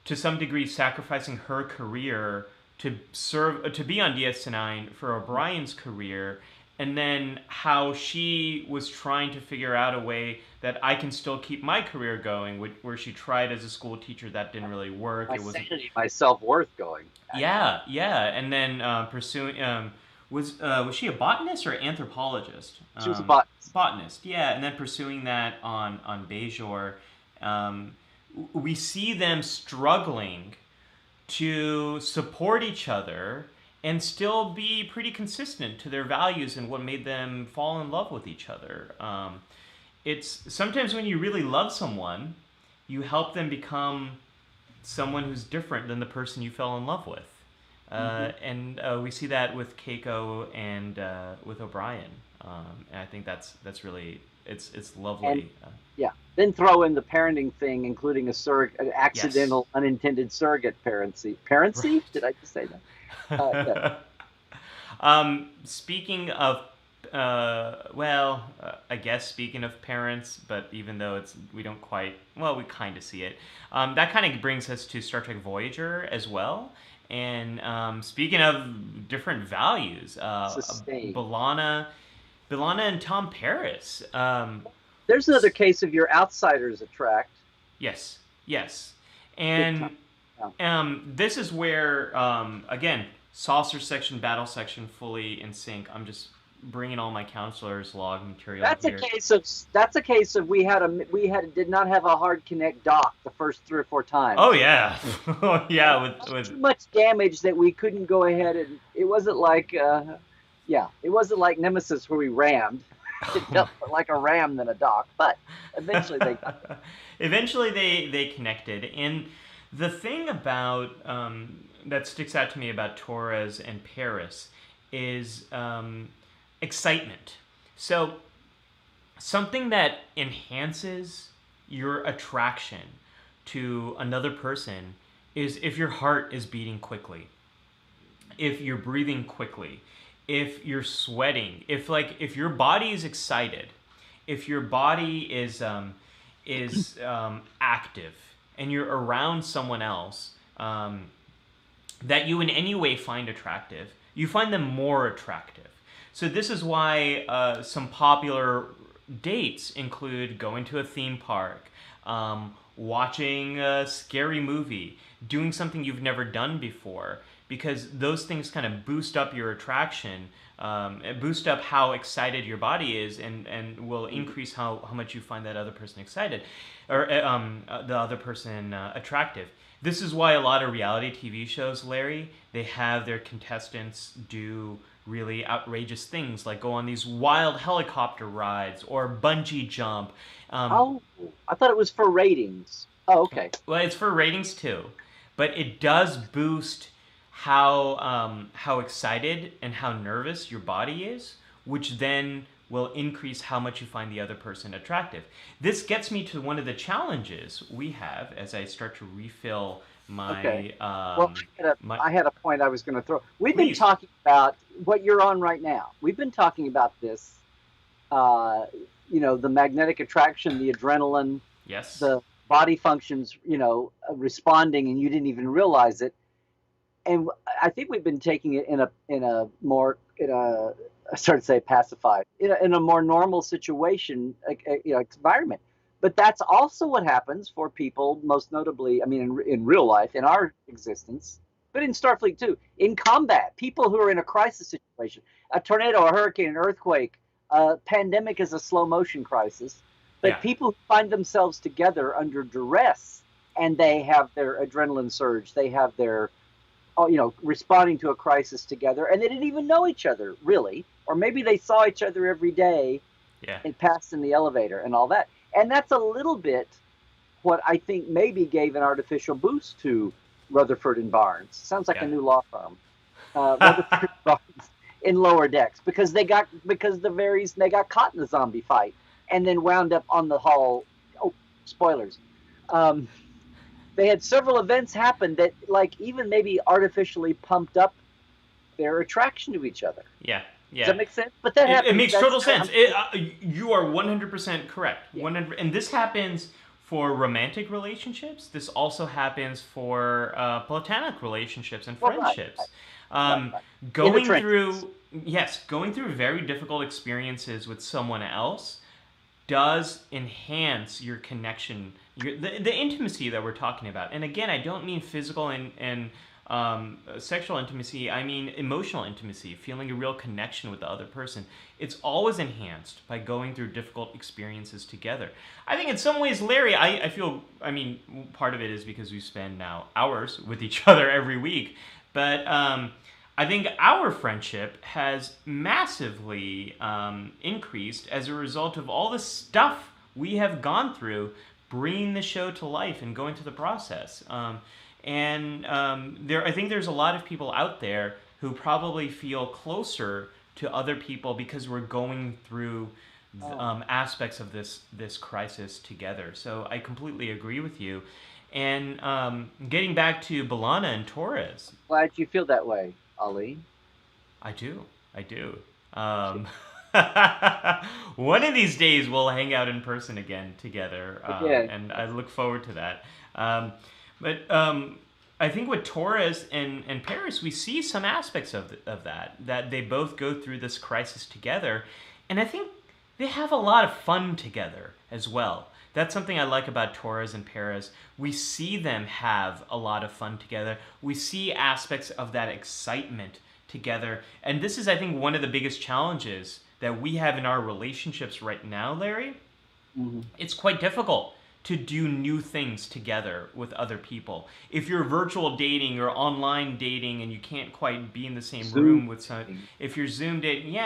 to some degree, sacrificing her career to be on DS9 for O'Brien's career, and then how she was trying to figure out a way that I can still keep my career going, where she tried as a school teacher, that didn't really work. My It wasn't. sanity, my self-worth going. Actually. Yeah, and then pursuing. Was she a botanist or anthropologist? She was a botanist. Botanist, yeah, and then pursuing that on Bejor. We see them struggling to support each other and still be pretty consistent to their values and what made them fall in love with each other. It's sometimes when you really love someone, you help them become someone who's different than the person you fell in love with. And we see that with Keiko and with O'Brien, and I think that's really it's lovely. And, yeah. Then throw in the parenting thing, including an accidental, unintended surrogate parency. Parency? Right. Did I just say that? Speaking of, I guess speaking of parents, but even though we don't quite, we kind of see it. That kind of brings us to Star Trek Voyager as well. And speaking of different values, B'Elanna and Tom Paris. There's another case of your outsiders attract. Yes. And this is where, again, saucer section, battle section, fully in sync. I'm just bringing all my counselor's log material. That's a case of we did not have a hard connect dock the first 3 or 4 times. Oh yeah, with too much damage that we couldn't go ahead, and it wasn't like Nemesis where we rammed. It felt more like a ram than a dock, but eventually they got there. Eventually they connected, and the thing about that sticks out to me about Torres and Paris is excitement. So something that enhances your attraction to another person is if your heart is beating quickly, if you're breathing quickly, if you're sweating, if your body is excited, if your body is active, and you're around someone else that you in any way find attractive, you find them more attractive. So this is why some popular dates include going to a theme park, watching a scary movie, doing something you've never done before, because those things kind of boost up your attraction, boost up how excited your body is, and will increase how much you find that other person excited, or the other person attractive. This is why a lot of reality TV shows, Larry, they have their contestants do really outrageous things, like go on these wild helicopter rides or bungee jump. Oh, I thought it was for ratings. Oh, okay. Well, it's for ratings too, but it does boost how excited and how nervous your body is, which then will increase how much you find the other person attractive. This gets me to one of the challenges we have as I start to refill my. Okay. Well, my I had a point I was going to throw. We've been Please. talking about what you're on right now. We've been talking about this, the magnetic attraction, the adrenaline, Yes. the body functions, responding, and you didn't even realize it. And I think we've been taking it I started to say pacified, in a more normal situation, environment. But that's also what happens for people, most notably, I mean, in real life, in our existence, but in Starfleet too, in combat, people who are in a crisis situation, a tornado, a hurricane, an earthquake, a pandemic is a slow motion crisis. But Yeah. people who find themselves together under duress, and they have their adrenaline surge, they have their, responding to a crisis together, and they didn't even know each other really, or maybe they saw each other every day Yeah. and passed in the elevator and all that. And that's a little bit what I think maybe gave an artificial boost to Rutherford and Barnes. Sounds like Yeah. a new law firm. Rutherford and Barnes in Lower Decks, because they got caught in the zombie fight and then wound up on the hull. Oh, spoilers. They had several events happen that, like, even maybe artificially pumped up their attraction to each other. Yeah. Does that make sense? But that happens. It makes total sense. You are 100% correct. Yeah. 100, and this happens for romantic relationships. This also happens for platonic relationships and Well, right, friendships. right. Going In the going through very difficult experiences with someone else does enhance your connection, the intimacy that we're talking about. And again, I don't mean physical and sexual intimacy. I mean emotional intimacy, feeling a real connection with the other person. It's always enhanced by going through difficult experiences together. I think in some ways, Larry, I feel, part of it is because we spend now hours with each other every week, but I think our friendship has massively increased as a result of all the stuff we have gone through bringing the show to life and going through the process. I think there's a lot of people out there who probably feel closer to other people because we're going through aspects of this crisis together. So I completely agree with you. And getting back to B'Elanna and Torres. Glad you feel that way, Ali. I do. One of these days we'll hang out in person again together, and I look forward to that. But I think with Torres and Paris, we see some aspects of that they both go through this crisis together, and I think they have a lot of fun together as well. That's something I like about Torres and Paris. We see them have a lot of fun together. We see aspects of that excitement together. And this is, I think, one of the biggest challenges that we have in our relationships right now, Larry. Mm-hmm. It's quite difficult to do new things together with other people. If you're virtual dating or online dating and you can't quite be in the same room with someone, if you're Zoom dating,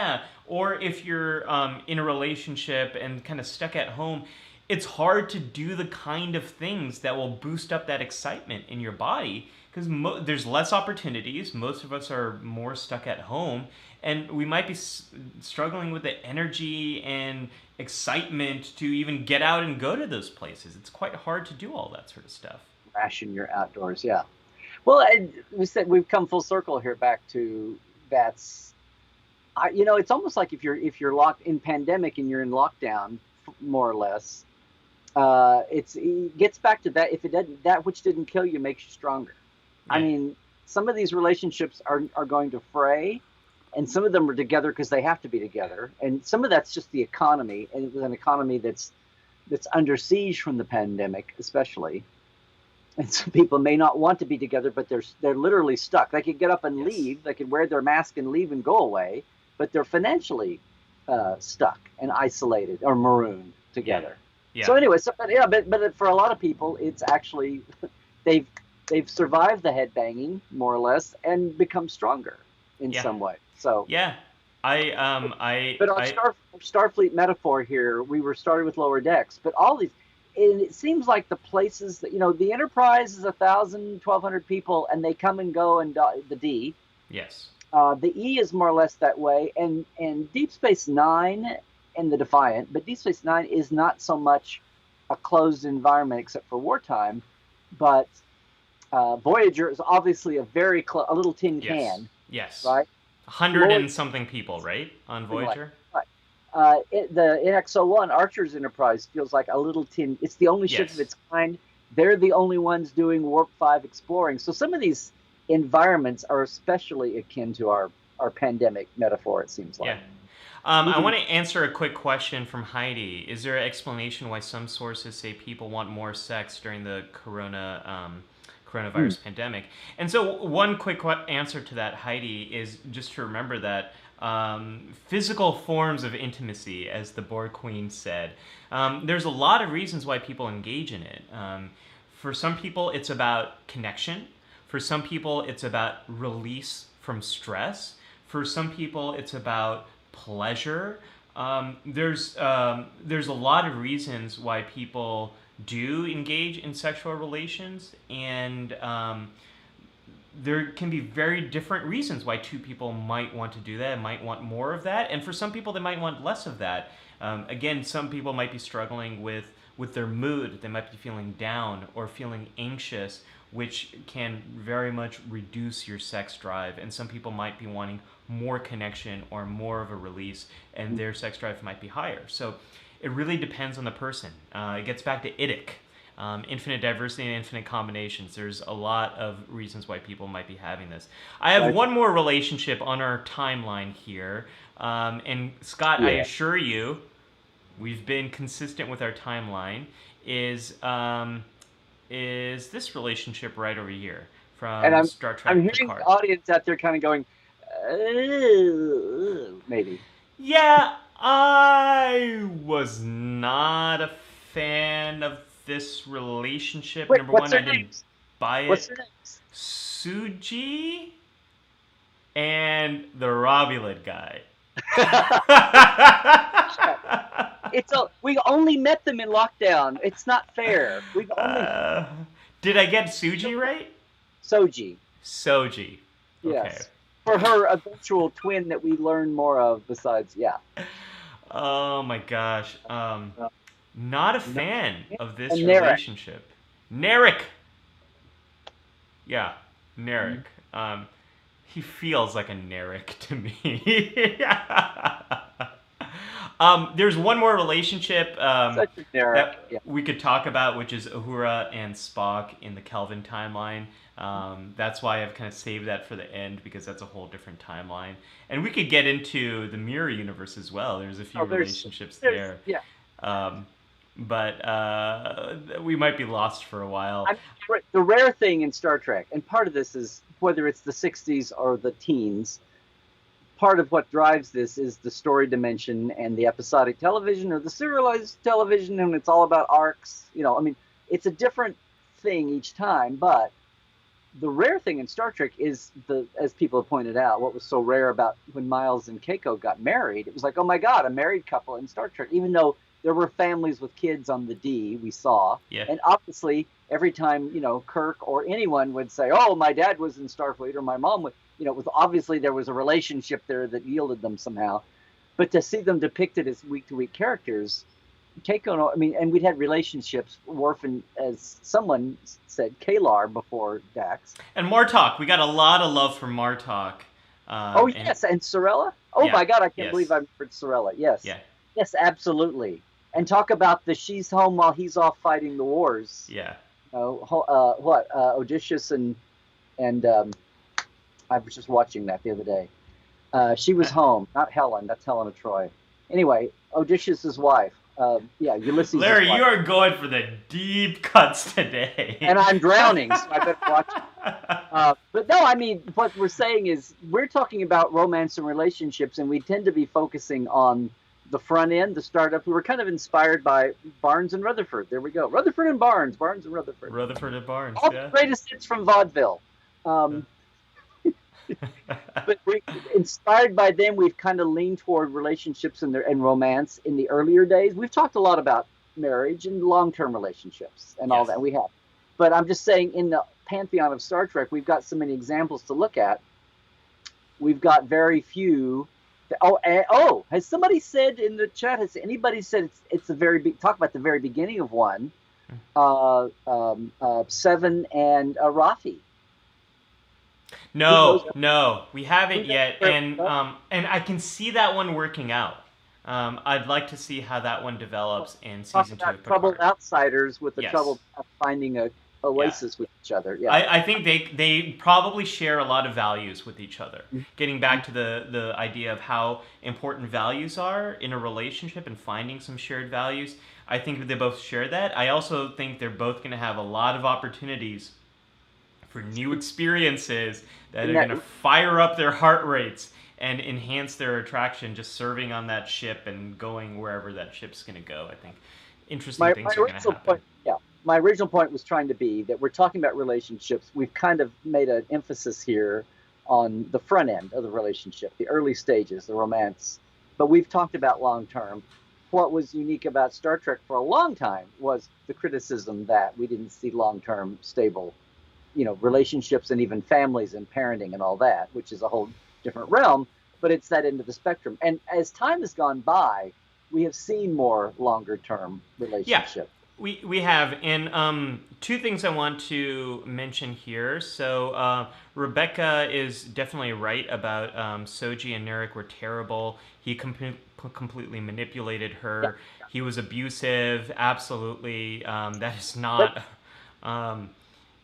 or if you're in a relationship and kind of stuck at home, it's hard to do the kind of things that will boost up that excitement in your body because there's less opportunities. Most of us are more stuck at home, and we might be struggling with the energy and excitement to even get out and go to those places. It's quite hard to do all that sort of stuff. Ration your outdoors, yeah. Well, we said we've come full circle here back to that's. It's almost like if you're locked in pandemic and you're in lockdown, more or less. It gets back to that. If it doesn't, that which didn't kill you makes you stronger. Yeah. I mean, some of these relationships are going to fray, and some of them are together because they have to be together, and some of that's just the economy, and it was an economy that's under siege from the pandemic, especially. And some people may not want to be together, but they're literally stuck. They could get up and leave. They could wear their mask and leave and go away, but they're financially stuck and isolated or marooned together. Yeah. So anyway, but for a lot of people, it's actually they've survived the headbanging more or less and become stronger in some way. So yeah, but on Starfleet metaphor here, we were started with lower decks, but all these. And it seems like the places that, the Enterprise is 1,000, 1,200 people, and they come and go, and the D. Yes. The E is more or less that way, and Deep Space Nine and the Defiant, but Deep Space Nine is not so much a closed environment except for wartime, but Voyager is obviously a little tin can. Yes. Right. 100 and something people, right, on Voyager. The NX-01 Archer's Enterprise feels like a little tin. It's the only ship of its kind. They're the only ones doing Warp 5 exploring. So some of these environments are especially akin to our pandemic metaphor, it seems like. Yeah. I want to answer a quick question from Heidi. Is there an explanation why some sources say people want more sex during the coronavirus pandemic? And so one quick answer to that, Heidi, is just to remember that physical forms of intimacy, as the Borg Queen said. There's a lot of reasons why people engage in it. For some people, it's about connection. For some people, it's about release from stress. For some people, it's about pleasure. There's a lot of reasons why people do engage in sexual relations, and there can be very different reasons why two people might want to do that, might want more of that, and for some people they might want less of that. Again, some people might be struggling with their mood. They might be feeling down or feeling anxious, which can very much reduce your sex drive, and some people might be wanting more connection or more of a release, and their sex drive might be higher. So it really depends on the person. It gets back to IDIC. Infinite diversity and infinite combinations. There's a lot of reasons why people might be having this. I have one more relationship on our timeline here. And Scott, I assure you, we've been consistent with our timeline. Is this relationship right over here from Star Trek I'm hearing Picard? The audience out there kind of going, maybe. Yeah, I was not a fan of this relationship. Wait, Number one, I didn't buy it. What's her name? Suji and the Romulan guy. We only met them in lockdown. It's not fair. We've only. Did I get Suji right? Soji. Okay. Yes. For her eventual twin that we learn more of. Besides, Oh my gosh. Not a fan of this Narek. relationship. Narek. Yeah, Narek. He feels like a Narek to me. There's one more relationship that we could talk about, which is Uhura and Spock in the Kelvin timeline. That's why I've kind of saved that for the end, because that's a whole different timeline. And we could get into the mirror universe as well. There's a few relationships there. Yeah. But we might be lost for a while. The rare thing in Star Trek, and part of this is whether it's the 60s or the teens, part of what drives this is the story dimension and the episodic television or the serialized television, and it's all about arcs. It's a different thing each time, but the rare thing in Star Trek is, as people have pointed out, what was so rare about when Miles and Keiko got married. It was like, oh my God, a married couple in Star Trek, even though there were families with kids on the D, we saw. Yeah. And obviously, every time, Kirk or anyone would say, oh, my dad was in Starfleet, or my mom would, obviously there was a relationship there that yielded them somehow. But to see them depicted as week-to-week characters, Keiko, and we'd had relationships, Worf and, as someone said, Kalar before Dax. And Martok. We got a lot of love for Martok. Yes, and Sorella? Oh, my God, I can't believe I remembered Sorella. Yes. Yeah. Yes, absolutely. And talk about she's home while he's off fighting the wars. Yeah. Odysseus and I was just watching that the other day. She was home, not Helen. That's Helen of Troy. Anyway, Odysseus' wife. Ulysses. Larry, you are going for the deep cuts today. And I'm drowning, so I better watch it. But no, I mean, what we're saying is we're talking about romance and relationships, and we tend to be focusing on the front end, the startup. We were kind of inspired by Barnes and Rutherford. There we go. Rutherford and Barnes. Barnes and Rutherford. Rutherford and Barnes, All yeah. the greatest hits from vaudeville. But we, inspired by them, we've kind of leaned toward relationships and romance in the earlier days. We've talked a lot about marriage and long-term relationships and all that. We have. But I'm just saying, in the pantheon of Star Trek, we've got so many examples to look at. We've got very few. Has somebody said in the chat? Has anybody said it's a very big? Talk about the very beginning of one. Seven and Rafi. No, we haven't yet, and I can see that one working out. I'd like to see how that one develops in season 2 of Picard. Troubled outsiders with the trouble of finding a oasis with each other. Yeah, I think they probably share a lot of values with each other. Getting back to the idea of how important values are in a relationship and finding some shared values, I think they both share that. I also think they're both going to have a lot of opportunities for new experiences that are going to fire up their heart rates and enhance their attraction just serving on that ship and going wherever that ship's going to go. I think interesting things are going to happen. My original point was trying to be that we're talking about relationships. We've kind of made an emphasis here on the front end of the relationship, the early stages, the romance. But we've talked about long term. What was unique about Star Trek for a long time was the criticism that we didn't see long term stable relationships and even families and parenting and all that, which is a whole different realm, but it's that end of the spectrum. And as time has gone by, we have seen more longer term relationships. Yeah, we have. And two things I want to mention here. So Rebecca is definitely right about Soji and Narek were terrible. He completely manipulated her. Yeah. He was abusive. Absolutely. That is not...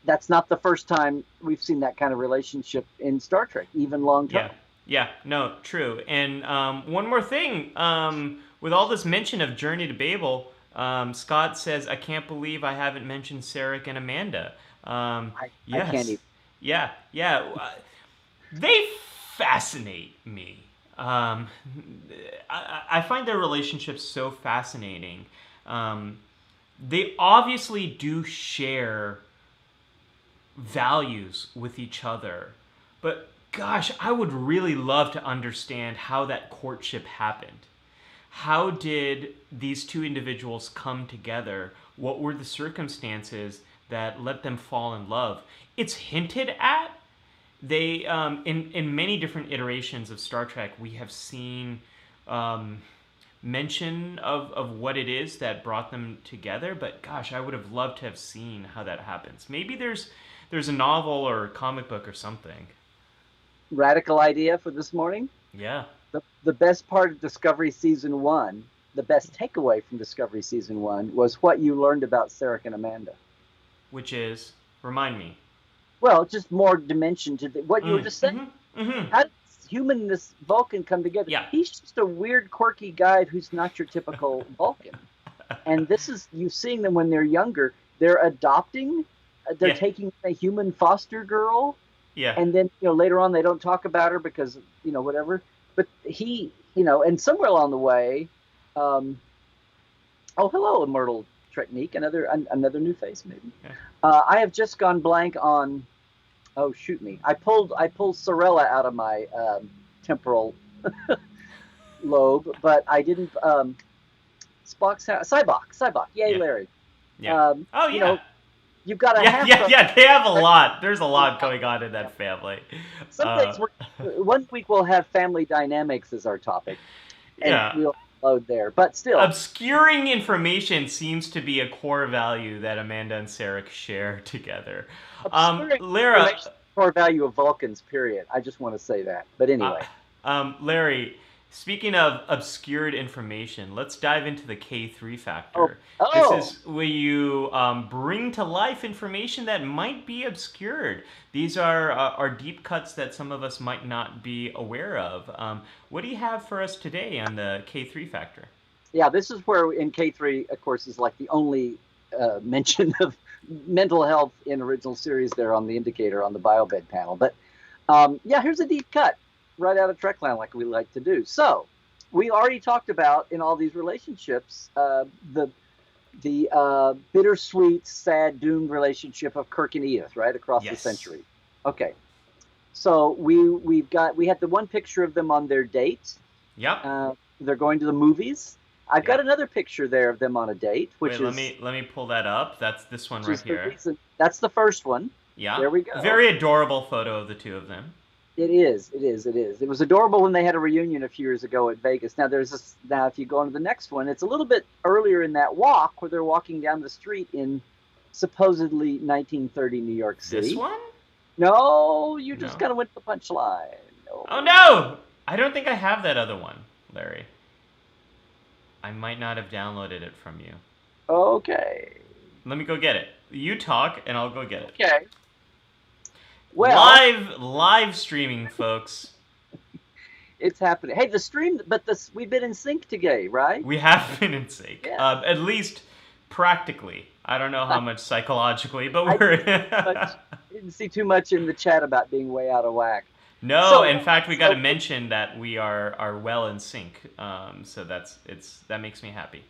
that's not the first time we've seen that kind of relationship in Star Trek, even long term. Yeah, no, true. And one more thing, with all this mention of Journey to Babel, Scott says, I can't believe I haven't mentioned Sarek and Amanda. I can't even. Yeah. They fascinate me. I find their relationships so fascinating. They obviously do share values with each other, but gosh, I would really love to understand how that courtship happened. How did these two individuals come together? What were the circumstances that let them fall in love? It's hinted at. They in many different iterations of Star Trek, we have seen mention of what it is that brought them together, but gosh, I would have loved to have seen how that happens. Maybe there's a novel or a comic book or something. Radical idea for this morning. Yeah. The best part of Discovery Season 1, the best takeaway from Discovery Season 1 was what you learned about Sarek and Amanda. Which is, remind me. Well, just more dimension to what you were just saying. How did human and this Vulcan come together? Yeah. He's just a weird, quirky guy who's not your typical Vulcan. And this is, you seeing them when they're younger. They're adopting. They're taking a human foster girl. Yeah. And then, later on they don't talk about her because, whatever. But he, and somewhere along the way, hello, Immortal Technique, another new face, maybe. Yeah. I have just gone blank on, shoot me. I pulled Sorella out of my temporal lobe, but I didn't, Spock's house, Cybok. Yay, Larry. Yeah. You've got to they have a lot. There's a lot going on in that family. Some things one week we'll have family dynamics as our topic. And we'll load there. But still. Obscuring information seems to be a core value that Amanda and Sarek share together. Lara, core value of Vulcans, period. I just want to say that. But anyway. Larry, speaking of obscured information, let's dive into the K3 factor. This is where you bring to life information that might be obscured. These are deep cuts that some of us might not be aware of. What do you have for us today on the K3 factor? Yeah, this is where in K3, of course, is like the only mention of mental health in original series there on the indicator on the biobed panel. But yeah, here's a deep cut right out of Trekland, like we like to do. So we already talked about in all these relationships the bittersweet, sad, doomed relationship of Kirk and Edith, right across the Yes. century. Okay, so we had the one picture of them on their date. Yep. They're going to the movies. I've got Yep. another picture there of them on a date, Wait, let me pull that up. That's this one which right is the here. reason. That's the first one. Yeah. There we go. Very adorable photo of the two of them. It is. It is. It is. It was adorable when they had a reunion a few years ago at Vegas. Now there's this. Now if you go on to the next one, it's a little bit earlier in that walk where they're walking down the street in supposedly 1930 New York City. This one? No, you just No. kind of went to the punchline. No. Oh no! I don't think I have that other one, Larry. I might not have downloaded it from you. Okay. Let me go get it. You talk, and I'll go get it. Okay. Well, live streaming, folks. it's happening. Hey, the stream, but we've been in sync today, right? We have been in sync. Yeah. At least practically. I don't know how much psychologically, but we're... Didn't see too much in the chat about being way out of whack. No, So- in fact, we got to mention that we are well in sync. So that makes me happy.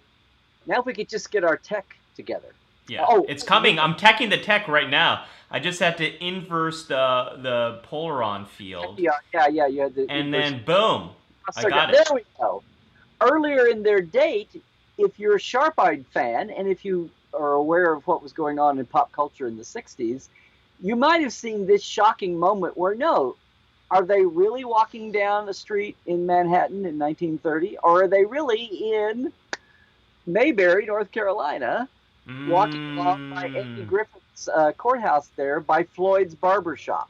Now if we could just get our tech together. Yeah, Oh, it's coming. I'm teching the tech right now. I just had to inverse the polaron field, Yeah, you had the and then boom, I got there it. we go. Earlier in their date, if you're a Sharp-Eyed fan, and if you are aware of what was going on in pop culture in the 60s, you might have seen this shocking moment where, no, are they really walking down the street in Manhattan in 1930, or are they really in Mayberry, North Carolina, walking along by Andy Griffith's courthouse there by Floyd's Barber Shop?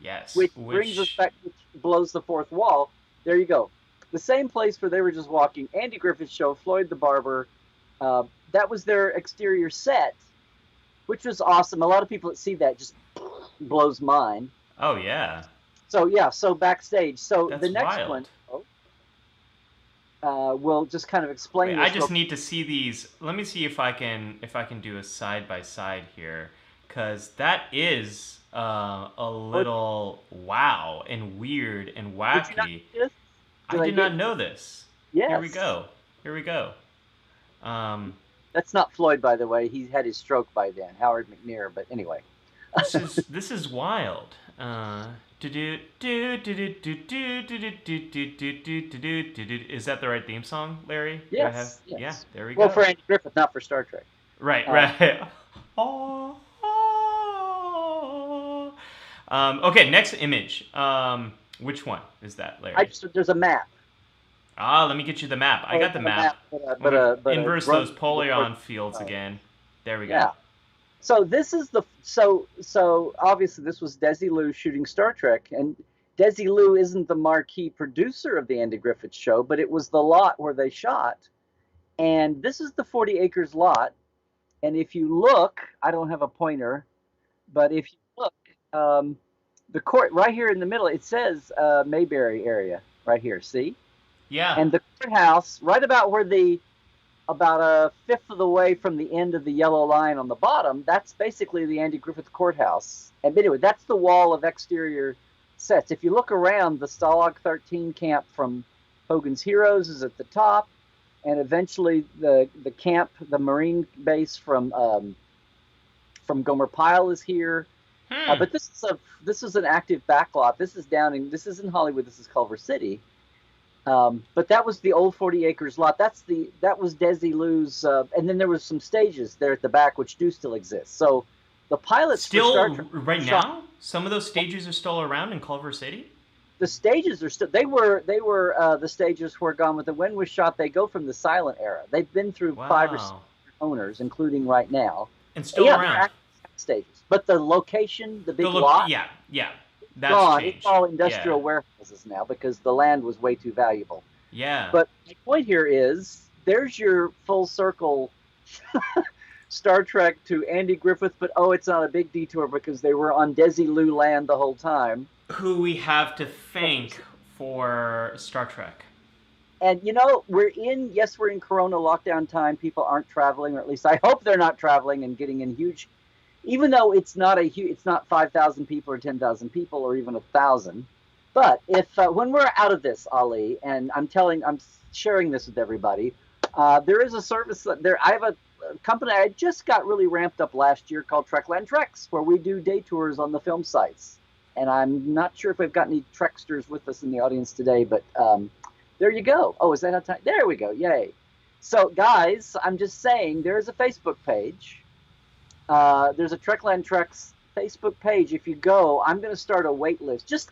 Yes, Which brings us back, which blows the fourth wall. There you go. The same place where they were just walking. Andy Griffith's show, Floyd the Barber. That was their exterior set, which was awesome. A lot of people that see that just blows mine. Oh yeah. So yeah, so backstage. So That's the next wild. one, we'll just kind of explain. Wait, this I just need to see these. Let me see if I can do a side by side here, because that is a little wow and weird and wacky. I did not know this. Yes. Here we go. Here we go. That's not Floyd, by the way. He had his stroke by then. Howard McNear. But anyway. This is wild. Is that the right theme song, Larry? Yes. Yeah, there we go. Well, for Andy Griffith, not for Star Trek. Right. Okay, next image. Which one is that, Larry? There's a map. Let me get you the map. I got the map. But inverse those polaron fields again. There we go. Yeah. So this is so obviously this was Desilu shooting Star Trek, and Desilu isn't the marquee producer of the Andy Griffith Show, but it was the lot where they shot. And this is the 40 acres lot. And if you look, I don't have a pointer, but if you look, the court right here in the middle, it says Mayberry area right here. See? Yeah. And the courthouse, right about where about a fifth of the way from the end of the yellow line on the bottom, that's basically the Andy Griffith Courthouse. And anyway, that's the wall of exterior sets. If you look around, the Stalag 13 camp from Hogan's Heroes is at the top, and eventually the camp, the Marine base from Gomer Pyle is here. But this is an active backlot. This is in Hollywood. This is Culver City. But that was the old 40 acres lot. That was Desilu's, and then there was some stages there at the back which do still exist. So the pilots still right now. Some of those stages are still around in Culver City. The stages are still. They were the stages where Gone with the Wind was shot. They go from the silent era. They've been through 5 or 6 owners, including right now, and still around stages. But the location, the big lot, that's gone. changed. It's all industrial warehouses now because the land was way too valuable. Yeah. But my point here is, there's your full circle Star Trek to Andy Griffith, but it's not a big detour because they were on Desilu land the whole time. Who we have to thank for Star Trek. And we're in Corona lockdown time. People aren't traveling, or at least I hope they're not traveling and getting in huge. Even though it's not 5,000 people or 10,000 people or even 1,000. But if when we're out of this, Ali, and I'm sharing this with everybody, there is a service I have a company I just got really ramped up last year called Trekland Treks, where we do day tours on the film sites. And I'm not sure if we've got any Treksters with us in the audience today, but there you go. Oh, is that how time? There we go. Yay. So, guys, I'm just saying there is a Facebook page. There's a Trekland Treks Facebook page. If you go, I'm going to start a wait list. Just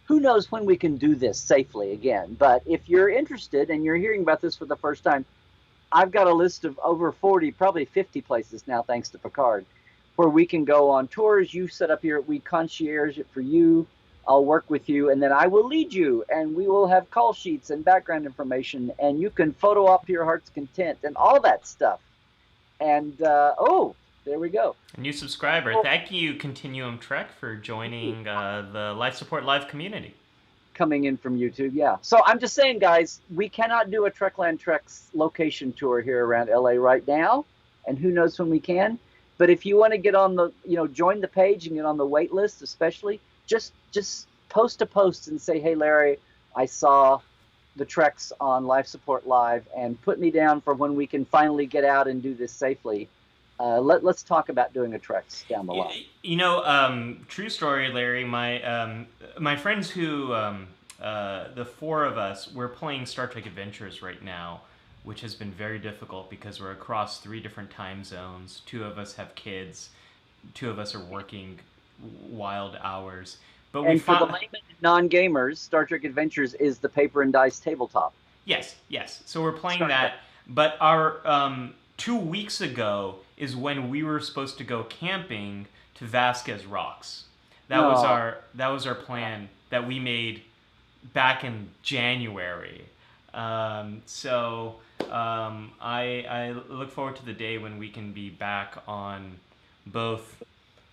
who knows when we can do this safely again. But if you're interested and you're hearing about this for the first time, I've got a list of over 40, probably 50 places now, thanks to Picard, where we can go on tours. You set up we concierge it for you. I'll work with you, and then I will lead you, and we will have call sheets and background information, and you can photo op to your heart's content and all that stuff. And, there we go. A new subscriber. Thank you, Continuum Trek, for joining the Life Support Live community. Coming in from YouTube, yeah. So I'm just saying, guys, we cannot do a Trekland Treks location tour here around LA right now, and who knows when we can. But if you want to get on the, join the page and get on the wait list, especially, just post a post and say, hey, Larry, I saw the Treks on Life Support Live, and put me down for when we can finally get out and do this safely. Let's talk about doing a Treks down the line. True story, Larry. My friends who, the four of us, we're playing Star Trek Adventures right now, which has been very difficult because we're across 3 different time zones. 2 of us have kids. 2 of us are working wild hours. But for the layman non-gamers, Star Trek Adventures is the paper and dice tabletop. Yes. So we're playing that. But our 2 weeks ago is when we were supposed to go camping to Vasquez Rocks. That was our plan that we made back in January. So I look forward to the day when we can be back on both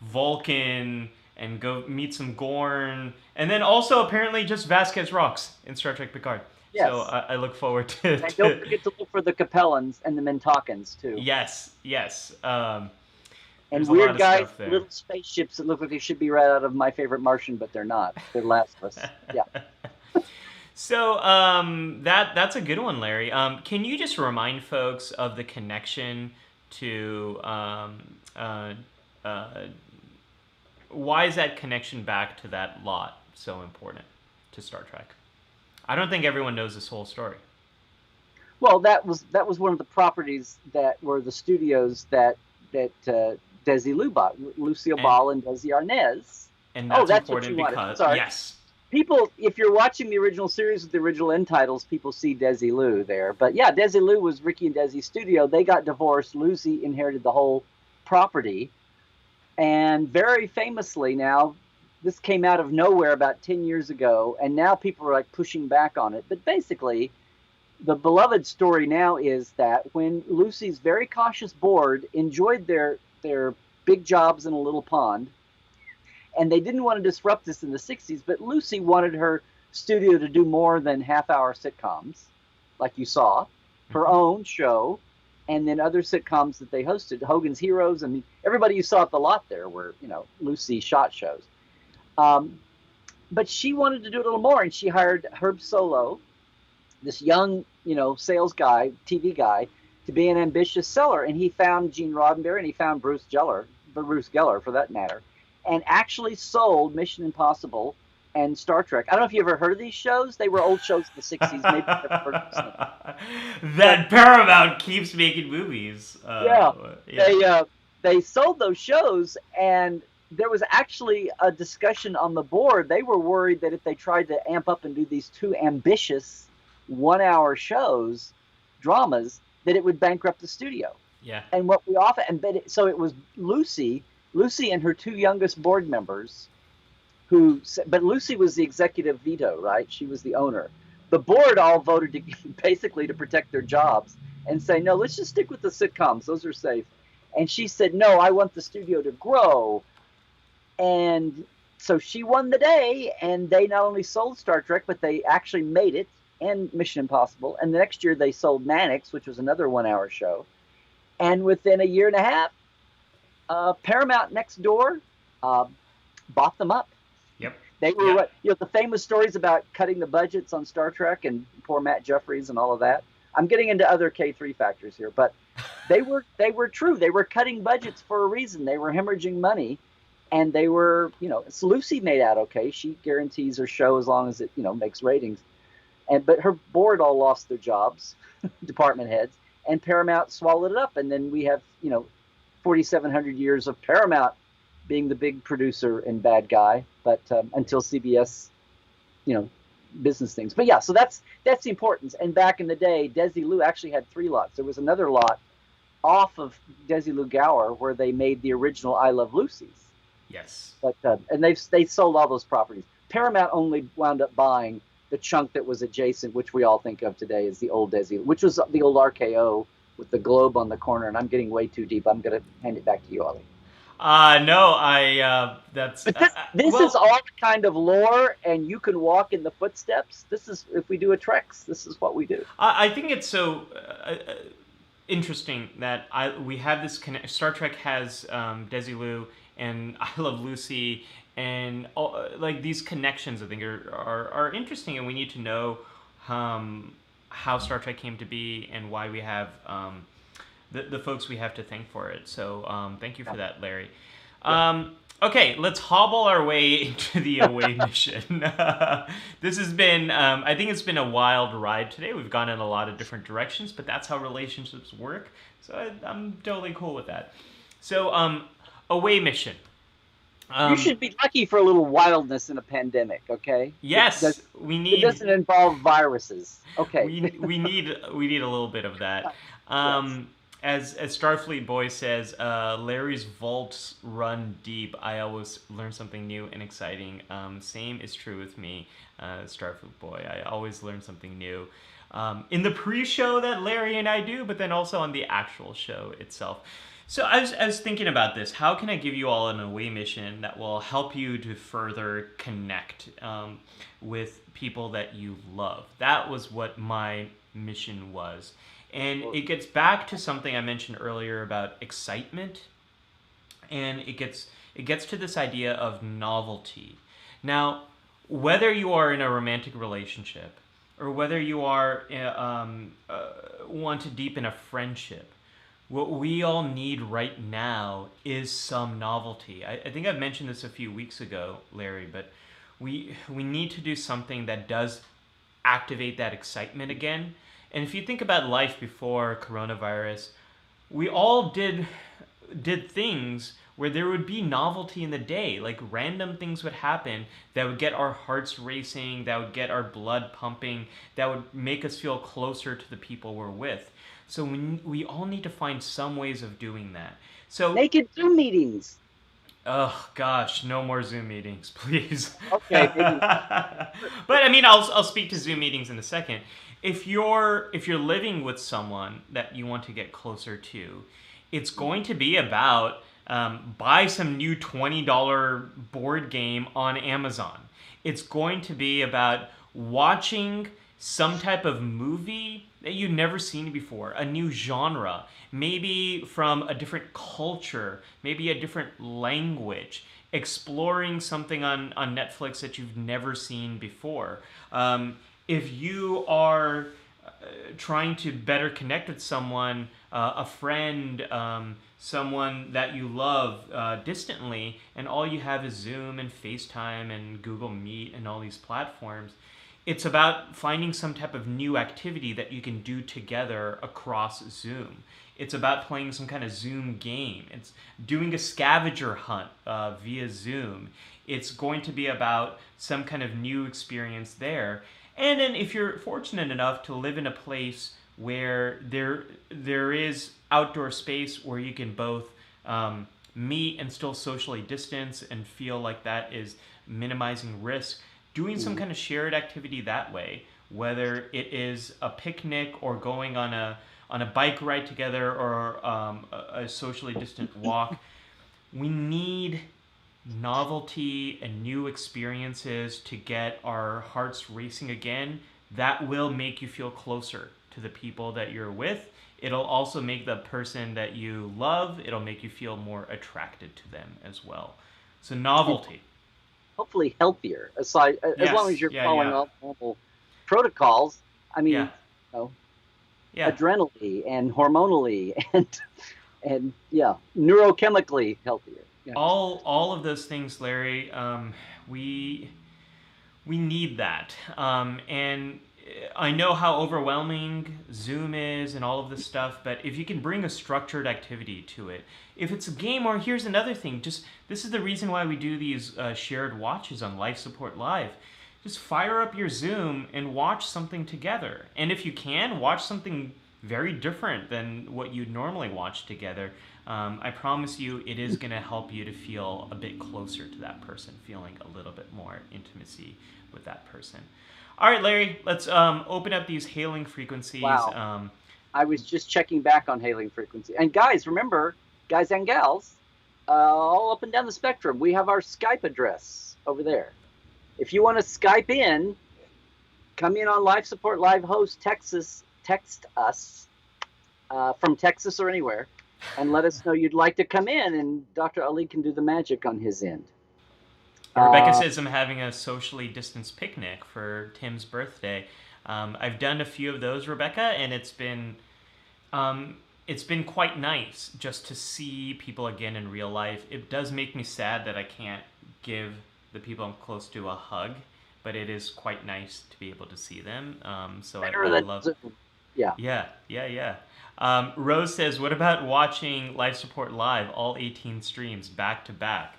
Vulcan and go meet some Gorn, and then also apparently just Vasquez Rocks in Star Trek Picard. Yes. So I look forward to... And don't forget to look for the Capellans and the Mintakans, too. Yes. And weird guys, little spaceships that look like they should be right out of My Favorite Martian, but they're not. They're Last of Us. Yeah. So that's a good one, Larry. Can you just remind folks of the connection to... why is that connection back to that lot so important to Star Trek? I don't think everyone knows this whole story. Well, that was one of the properties that were the studios that Desilu bought, Lucille Ball and Desi Arnaz. And that's important because sorry. Yes. People, if you're watching the original series with the original end titles, people see Desilu there. But yeah, Desilu was Ricky and Desi's studio. They got divorced. Lucy inherited the whole property. And very famously now, this came out of nowhere about 10 years ago, and now people are like pushing back on it. But basically, the beloved story now is that when Lucy's very cautious board enjoyed their big jobs in a little pond, and they didn't want to disrupt this in the 60s, but Lucy wanted her studio to do more than half-hour sitcoms, like you saw, her own show, and then other sitcoms that they hosted, Hogan's Heroes. I mean, everybody you saw at the lot there were, Lucy shot shows. But she wanted to do it a little more, and she hired Herb Solow, this young, sales guy, TV guy, to be an ambitious seller. And he found Gene Roddenberry, and he found Bruce Geller for that matter, and actually sold Mission Impossible and Star Trek. I don't know if you ever heard of these shows. They were old shows in the 60s. Maybe you've never heard of them. That Paramount keeps making movies. They sold those shows, and there was actually a discussion on the board. They were worried that if they tried to amp up and do these 2 ambitious 1-hour shows, dramas, that it would bankrupt the studio. Yeah. And what we often, so it was Lucy and her 2 youngest board members but Lucy was the executive veto, right? She was the owner. The board all voted basically to protect their jobs and say, no, let's just stick with the sitcoms. Those are safe. And she said, no, I want the studio to grow. And so she won the day, and they not only sold Star Trek, but they actually made it. and Mission Impossible. And the next year they sold Mannix, which was another 1 hour show. And within a year and a half, Paramount next door bought them up. Yep. They were, the famous stories about cutting the budgets on Star Trek and poor Matt Jeffries and all of that. I'm getting into other K3 factors here, but they were true. They were cutting budgets for a reason. They were hemorrhaging money, and they were, so Lucy made out okay. She guarantees her show as long as it, makes ratings. But her board all lost their jobs, department heads, and Paramount swallowed it up. And then we have, 4,700 years of Paramount being the big producer and bad guy, but until CBS, business things. But yeah, so that's the importance. And back in the day, Desilu actually had 3 lots. There was another lot off of Desilu Gower where they made the original I Love Lucy's. Yes. But and they sold all those properties. Paramount only wound up buying the chunk that was adjacent, which we all think of today as the old Desilu, which was the old RKO with the globe on the corner. And I'm getting way too deep. I'm going to hand it back to you, Ollie. No, that's... This is all kind of lore, and you can walk in the footsteps. This is, if we do a Trex, this is what we do. I think it's so interesting that we have this Star Trek has Desilu and I Love Lucy, and like these connections I think are interesting, and we need to know how Star Trek came to be and why we have the folks we have to thank for it. So thank you for that, Larry. Okay, let's hobble our way into the away mission. This has been, I think it's been a wild ride today. We've gone in a lot of different directions, but that's how relationships work. So I'm totally cool with that. So, away mission. You should be lucky for a little wildness in a pandemic, okay? Yes, we need... It doesn't involve viruses. Okay. We need a little bit of that. Yes. As Starfleet Boy says, Larry's vaults run deep. I always learn something new and exciting. Same is true with me, Starfleet Boy. I always learn something new. In the pre-show that Larry and I do, but then also on the actual show itself. So I was thinking about this. How can I give you all an away mission that will help you to further connect with people that you love? That was what my mission was. And it gets back to something I mentioned earlier about excitement, and it gets to this idea of novelty. Now, whether you are in a romantic relationship or whether you are want to deepen a friendship, what we all need right now is some novelty. I think I've mentioned this a few weeks ago, Larry, but we need to do something that does activate that excitement again. And if you think about life before coronavirus, we all did things where there would be novelty in the day. Like random things would happen that would get our hearts racing, that would get our blood pumping, that would make us feel closer to the people we're with. So we all need to find some ways of doing that. So naked Zoom meetings. Oh gosh, no more Zoom meetings, please. Okay. But I mean, I'll speak to Zoom meetings in a second. If you're living with someone that you want to get closer to, it's going to be about buy some new $20 board game on Amazon. It's going to be about watching some type of movie that you've never seen before, a new genre, maybe from a different culture, maybe a different language, exploring something on Netflix that you've never seen before. If you are trying to better connect with someone, a friend, someone that you love distantly, and all you have is Zoom and FaceTime and Google Meet and all these platforms, it's about finding some type of new activity that you can do together across Zoom. It's about playing some kind of Zoom game. It's doing a scavenger hunt via Zoom. It's going to be about some kind of new experience there. And then if you're fortunate enough to live in a place where there is outdoor space where you can both meet and still socially distance and feel like that is minimizing risk, doing some kind of shared activity that way, whether it is a picnic or going on a bike ride together or a socially distant walk, we need novelty and new experiences to get our hearts racing again, that will make you feel closer to the people that you're with. It'll also make the person that you love, it'll make you feel more attracted to them as well. So novelty. Hopefully healthier, as long as you're following all normal protocols. I mean, you know, adrenally and hormonally and neurochemically healthier. Yeah. All of those things, Larry. We need that. And I know how overwhelming Zoom is and all of this stuff, but if you can bring a structured activity to it, if it's a game, or here's another thing, this is the reason why we do these shared watches on Life Support Live. Just fire up your Zoom and watch something together. And if you can, watch something very different than what you'd normally watch together. I promise you it is going to help you to feel a bit closer to that person, feeling a little bit more intimacy with that person. All right, Larry, let's open up these hailing frequencies. Wow. I was just checking back on hailing frequency. And guys, remember, guys and gals, all up and down the spectrum, we have our Skype address over there. If you want to Skype in, come in on Life Support Live Host Texas, text us from Texas or anywhere, and let us know you'd like to come in, and Dr. Ali can do the magic on his end. Rebecca says I'm having a socially distanced picnic for Tim's birthday. I've done a few of those, Rebecca, and it's been quite nice just to see people again in real life. It does make me sad that I can't give the people I'm close to a hug, but it is quite nice to be able to see them. So I love. Yeah. Rose says, "What about watching Life Support Live, all 18 streams back to back?"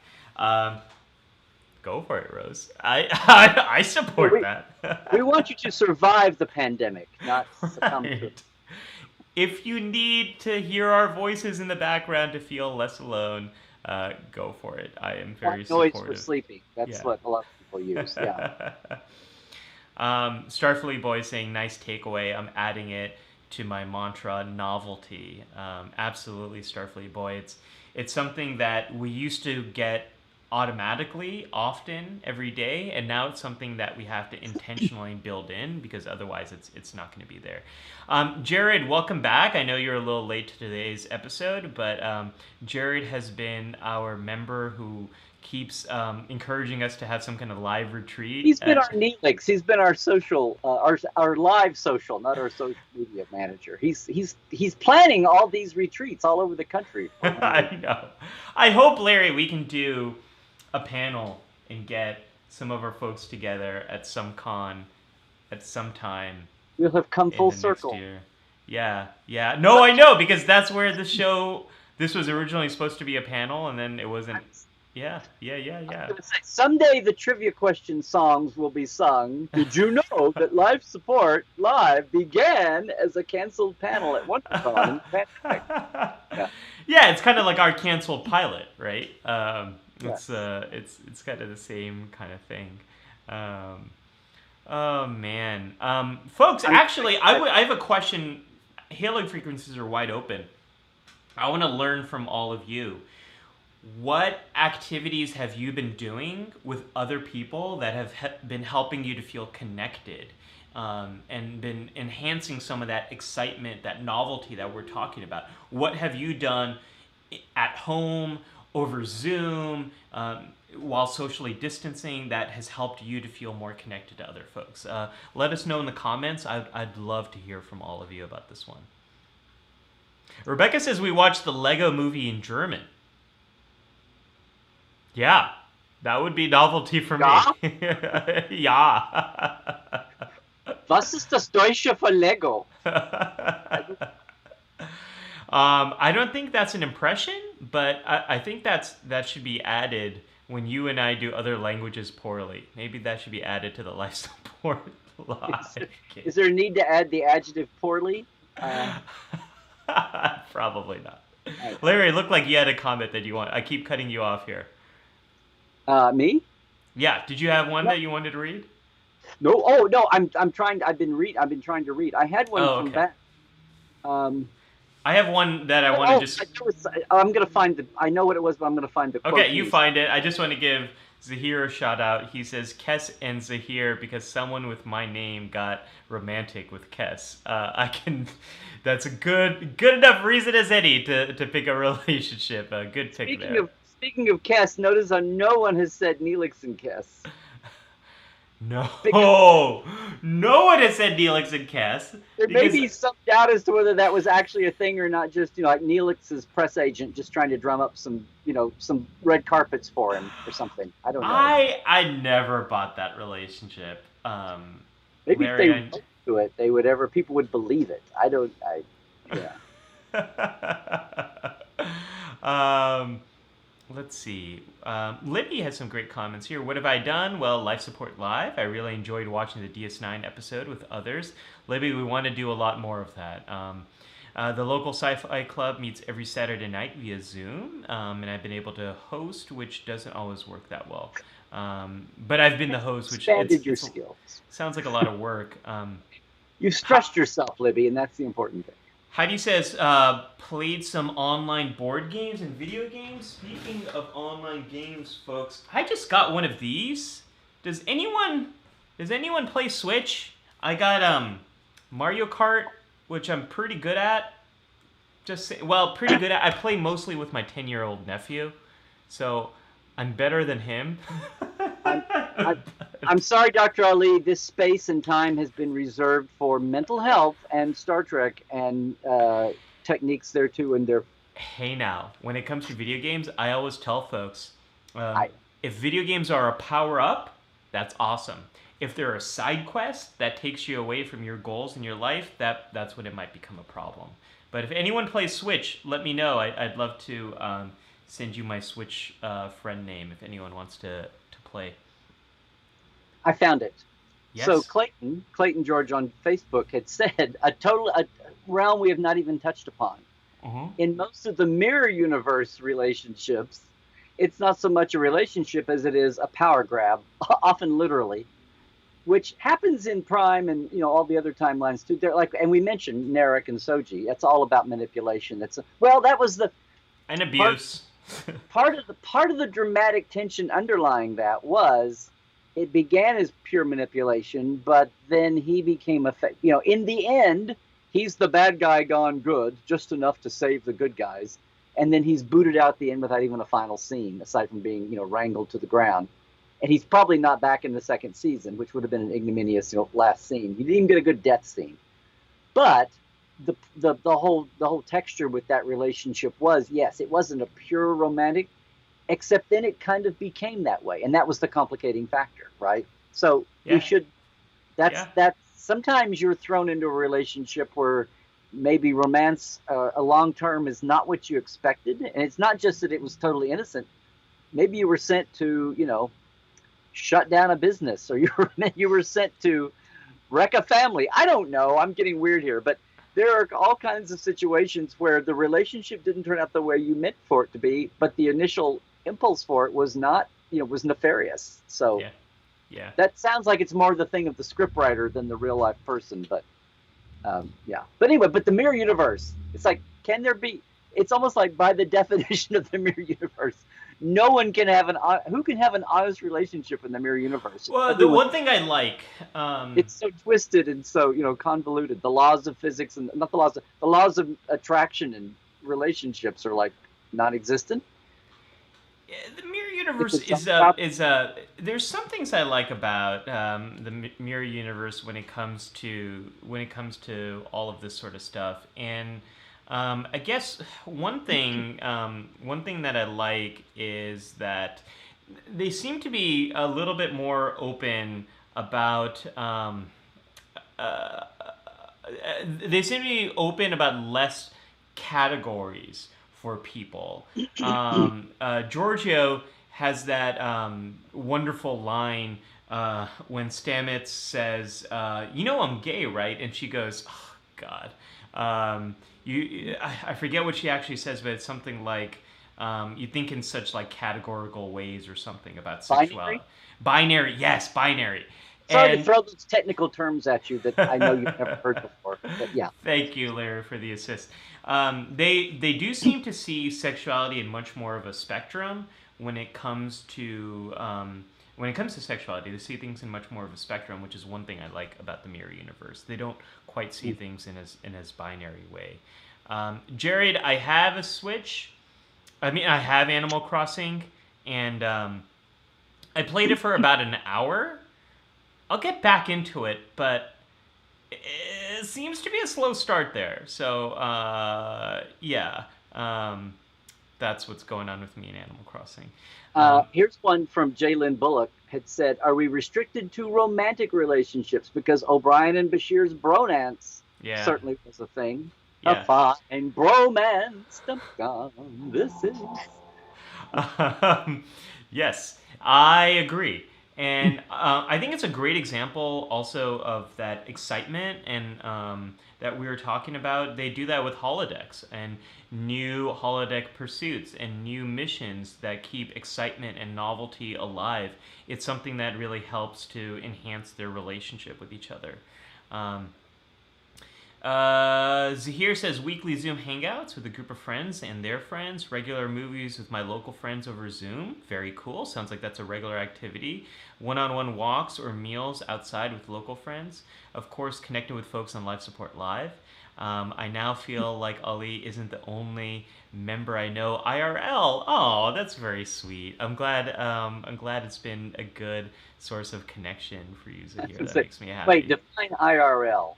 Go for it, Rose. I support that. We want you to survive the pandemic, not succumb to it. If you need to hear our voices in the background to feel less alone, go for it. I am very supportive. Noise for sleeping. That's what a lot of people use. Yeah. Starfleet Boy saying, "Nice takeaway. I'm adding it to my mantra, novelty." Absolutely, Starfleet Boy. It's something that we used to get automatically, often, every day, and now it's something that we have to intentionally build in, because otherwise it's not going to be there. Jared, welcome back. I know you're a little late to today's episode, but Jared has been our member who keeps encouraging us to have some kind of live retreat. He's been our Neelix. He's been our social, our live social, not our social media manager. He's planning all these retreats all over the country. I know. I hope, Larry, we can do a panel and get some of our folks together at some con at some time. We'll have come full circle. Yeah. No, I know, because that's where this was originally supposed to be a panel, and then it wasn't. Yeah. Someday the trivia question songs will be sung. Did you know that Life Support Live began as a canceled panel at WonderCon? Yeah, it's kind of like our canceled pilot, right? It's kind of the same kind of thing. Oh man, folks. Actually, I have a question. Hailing frequencies are wide open. I want to learn from all of you. What activities have you been doing with other people that have been helping you to feel connected, and been enhancing some of that excitement, that novelty that we're talking about? What have you done at home, over Zoom, while socially distancing, that has helped you to feel more connected to other folks? Let us know in the comments. I'd love to hear from all of you about this one. Rebecca says we watched the Lego movie in German. Yeah, that would be novelty for me. Ja. Was ist das Deutsche für Lego? I don't think that's an impression, but I think that should be added when you and I do other languages poorly. Maybe that should be added to the Life Support Live. Is there a need to add the adjective poorly? Probably not. Larry, it looked like you had a comment that you want. I keep cutting you off here. Me? Yeah. Did you have one that you wanted to read? No. Oh no. I'm trying. I've been trying to read. I had one from back. I have one that I want to just. I'm gonna find the. I know what it was, but I'm gonna find the quote. Okay, you find it. I just want to give Zahir a shout out. He says Kes and Zahir because someone with my name got romantic with Kes. I can. That's a good enough reason as any to pick a relationship. A good pick there. Speaking of Kes, notice how no one has said Neelix and Kes. No, no one has said Neelix and Kes. There may be some doubt as to whether that was actually a thing or not. Just like Neelix's press agent just trying to drum up some red carpets for him or something. I don't know. I never bought that relationship. Maybe if they went to it, people would believe it. Yeah. Let's see. Libby has some great comments here. What have I done? Well, Life Support Live. I really enjoyed watching the DS9 episode with others. Libby, we want to do a lot more of that. The local sci-fi club meets every Saturday night via Zoom, and I've been able to host, which doesn't always work that well. But I've been the host, which expanded your skills. Sounds like a lot of work. You've stressed yourself, Libby, and that's the important thing. Heidi says, played some online board games and video games. Speaking of online games, folks, I just got one of these. Does anyone play Switch? I got Mario Kart, which I'm pretty good at. Pretty good at. I play mostly with my 10-year-old nephew, so I'm better than him. I'm sorry, Dr. Ali, this space and time has been reserved for mental health and Star Trek and techniques there too. And Hey now, when it comes to video games, I always tell folks, if video games are a power-up, that's awesome. If they're a side quest that takes you away from your goals in your life, that's when it might become a problem. But if anyone plays Switch, let me know. I'd love to send you my Switch friend name if anyone wants to play. I found it. Yes. So Clayton George on Facebook had said a realm we have not even touched upon. Uh-huh. In most of the mirror universe relationships, it's not so much a relationship as it is a power grab, often literally, which happens in Prime and all the other timelines too. They're like, and we mentioned Narek and Soji. That's all about manipulation. That was the and abuse. Part of the dramatic tension underlying that was. It began as pure manipulation, but then he became in the end, he's the bad guy gone good, just enough to save the good guys. And then he's booted out the end without even a final scene, aside from being, wrangled to the ground. And he's probably not back in the second season, which would have been an ignominious, last scene. He didn't even get a good death scene. But the whole texture with that relationship was, yes, it wasn't a pure romantic, except then it kind of became that way. And that was the complicating factor, right? So we should, that's sometimes you're thrown into a relationship where maybe romance, a long-term is not what you expected. And it's not just that it was totally innocent. Maybe you were sent to, shut down a business, or you were sent to wreck a family. I don't know. I'm getting weird here, but there are all kinds of situations where the relationship didn't turn out the way you meant for it to be, but the initial impulse for it was not, was nefarious. So yeah, that sounds like it's more the thing of the scriptwriter than the real life person. But yeah. But anyway, the mirror universe, it's like, it's almost like by the definition of the mirror universe, no one can have who can have an honest relationship in the mirror universe? Well, the one thing I like, it's so twisted and so convoluted. The laws of physics and not the laws of attraction and relationships are like non-existent. The mirror universe is there's some things I like about the mirror universe when it comes to all of this sort of stuff. And I guess one thing that I like is that they seem to be a little bit more open about less categories for people. Giorgio has that wonderful line when Stamets says, I'm gay, right? And she goes, oh, God. I forget what she actually says, but it's something like, you think in such like categorical ways or something about sexuality. Binary? Yes, binary. Sorry to And throw those technical terms at you that I know you've never heard before, but yeah. thank you, Larry, for the assist. They do seem to see sexuality in much more of a spectrum when it comes to sexuality. They see things in much more of a spectrum, which is one thing I like about the mirror universe. They don't quite see things in as binary way. Jared, I have a Switch. I have Animal Crossing, and I played it for about an hour. I'll get back into it, but it seems to be a slow start there. So, yeah. That's what's going on with me in Animal Crossing. Here's one from Jalen Bullock. Had said, "Are we restricted to romantic relationships? Because O'Brien and Bashir's bromance certainly was a thing. Yeah. A fine bromance. This is." Yes, I agree. And I think it's a great example also of that excitement and that we were talking about. They do that with holodecks and new holodeck pursuits and new missions that keep excitement and novelty alive. It's something that really helps to enhance their relationship with each other. Zahir says weekly Zoom hangouts with a group of friends and their friends. Regular movies with my local friends over Zoom. Very cool. Sounds like that's a regular activity. One-on-one walks or meals outside with local friends. Of course, connecting with folks on Life Support Live. I now feel like Ali isn't the only member I know IRL. Oh, that's very sweet. I'm glad it's been a good source of connection for you, Zahir. That makes me happy. Wait, define IRL.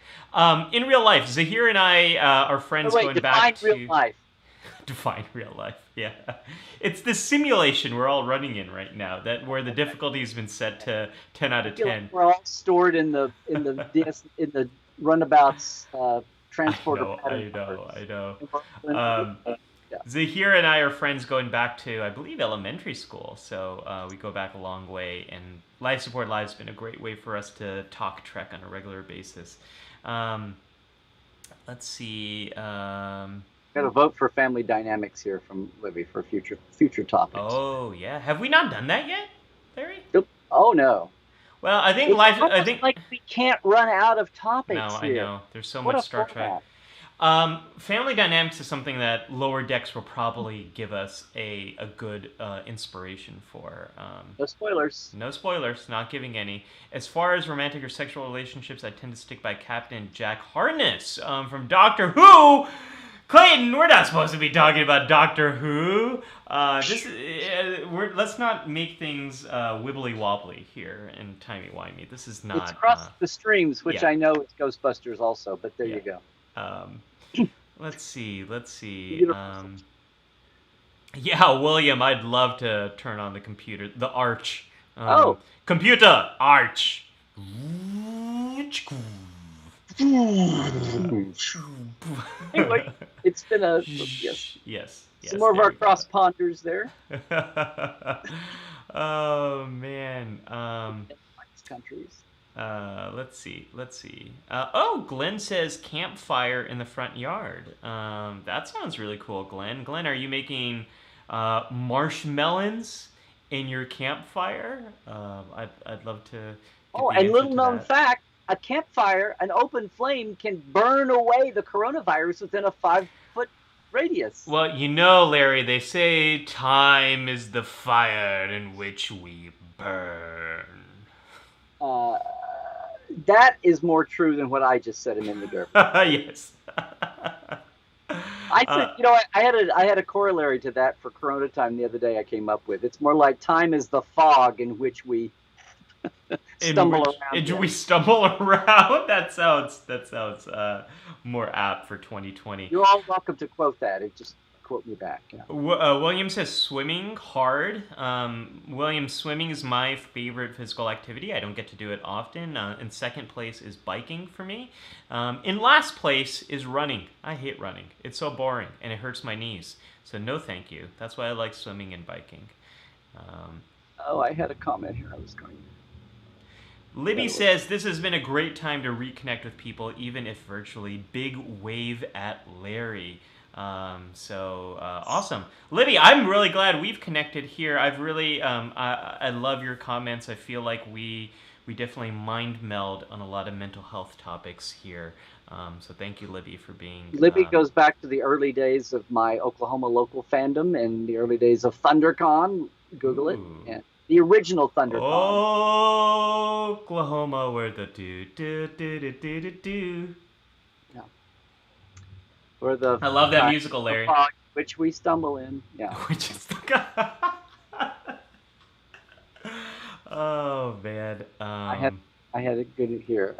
In real life, Zahir and I are friends going back to... Define real life. Define real life, yeah. It's the simulation we're all running in right now, where the difficulty has been set to 10 out of 10. We're all stored in the runabout's transporter. I know. Zahir and I are friends going back to, I believe, elementary school. So we go back a long way. And Life Support Live has been a great way for us to talk Trek on a regular basis. Let's see. Got a vote for family dynamics here from Libby for future topics. Oh, yeah. Have we not done that yet, Larry? Oh, no. Well, I think like we can't run out of topics. No, here. I know. There's so much Star Trek. Family dynamics is something that Lower Decks will probably give us a good inspiration for. No spoilers. No spoilers. Not giving any. As far as romantic or sexual relationships, I tend to stick by Captain Jack Harkness from Doctor Who. Clayton, we're not supposed to be talking about Doctor Who. Let's not make things wibbly wobbly here and timey wimey. This is not. It's across the streams, which I know is Ghostbusters also. But there you go. Let's see. Yeah, William, I'd love to turn on the computer. The Arch. Computer Arch. Anyway, it's been a yes. Some more of our cross ponders there. Oh man. Countries. Let's see. Glenn says campfire in the front yard. That sounds really cool, Glenn. Glenn, are you making marshmallows in your campfire? I'd love to. And little known fact. A campfire, an open flame, can burn away the coronavirus within a 5-foot radius. Well, Larry, they say time is the fire in which we burn. That is more true than what I just said a minute ago. Yes. I said, I had a corollary to that for Corona time the other day I came up with. It's more like time is the fog in which we stumble around. We stumble around? That sounds more apt for 2020. You're all welcome to quote that. Just quote me back. Yeah. William says swimming hard. William, swimming is my favorite physical activity. I don't get to do it often. In second place is biking for me. In last place is running. I hate running. It's so boring and it hurts my knees. So no thank you. That's why I like swimming and biking. I had a comment here I was going to. Libby says, this has been a great time to reconnect with people, even if virtually. Big wave at Larry. Awesome. Libby, I'm really glad we've connected here. I've really, I love your comments. I feel like we we definitely mind meld on a lot of mental health topics here. So thank you, Libby, for being. Libby goes back to the early days of my Oklahoma local fandom and the early days of ThunderCon. Google it. And the original ThunderCon. Oklahoma, where the do. Yeah. Where the I love that musical, Larry. Which we stumble in. Yeah. Which is the Oh man. I had it good here.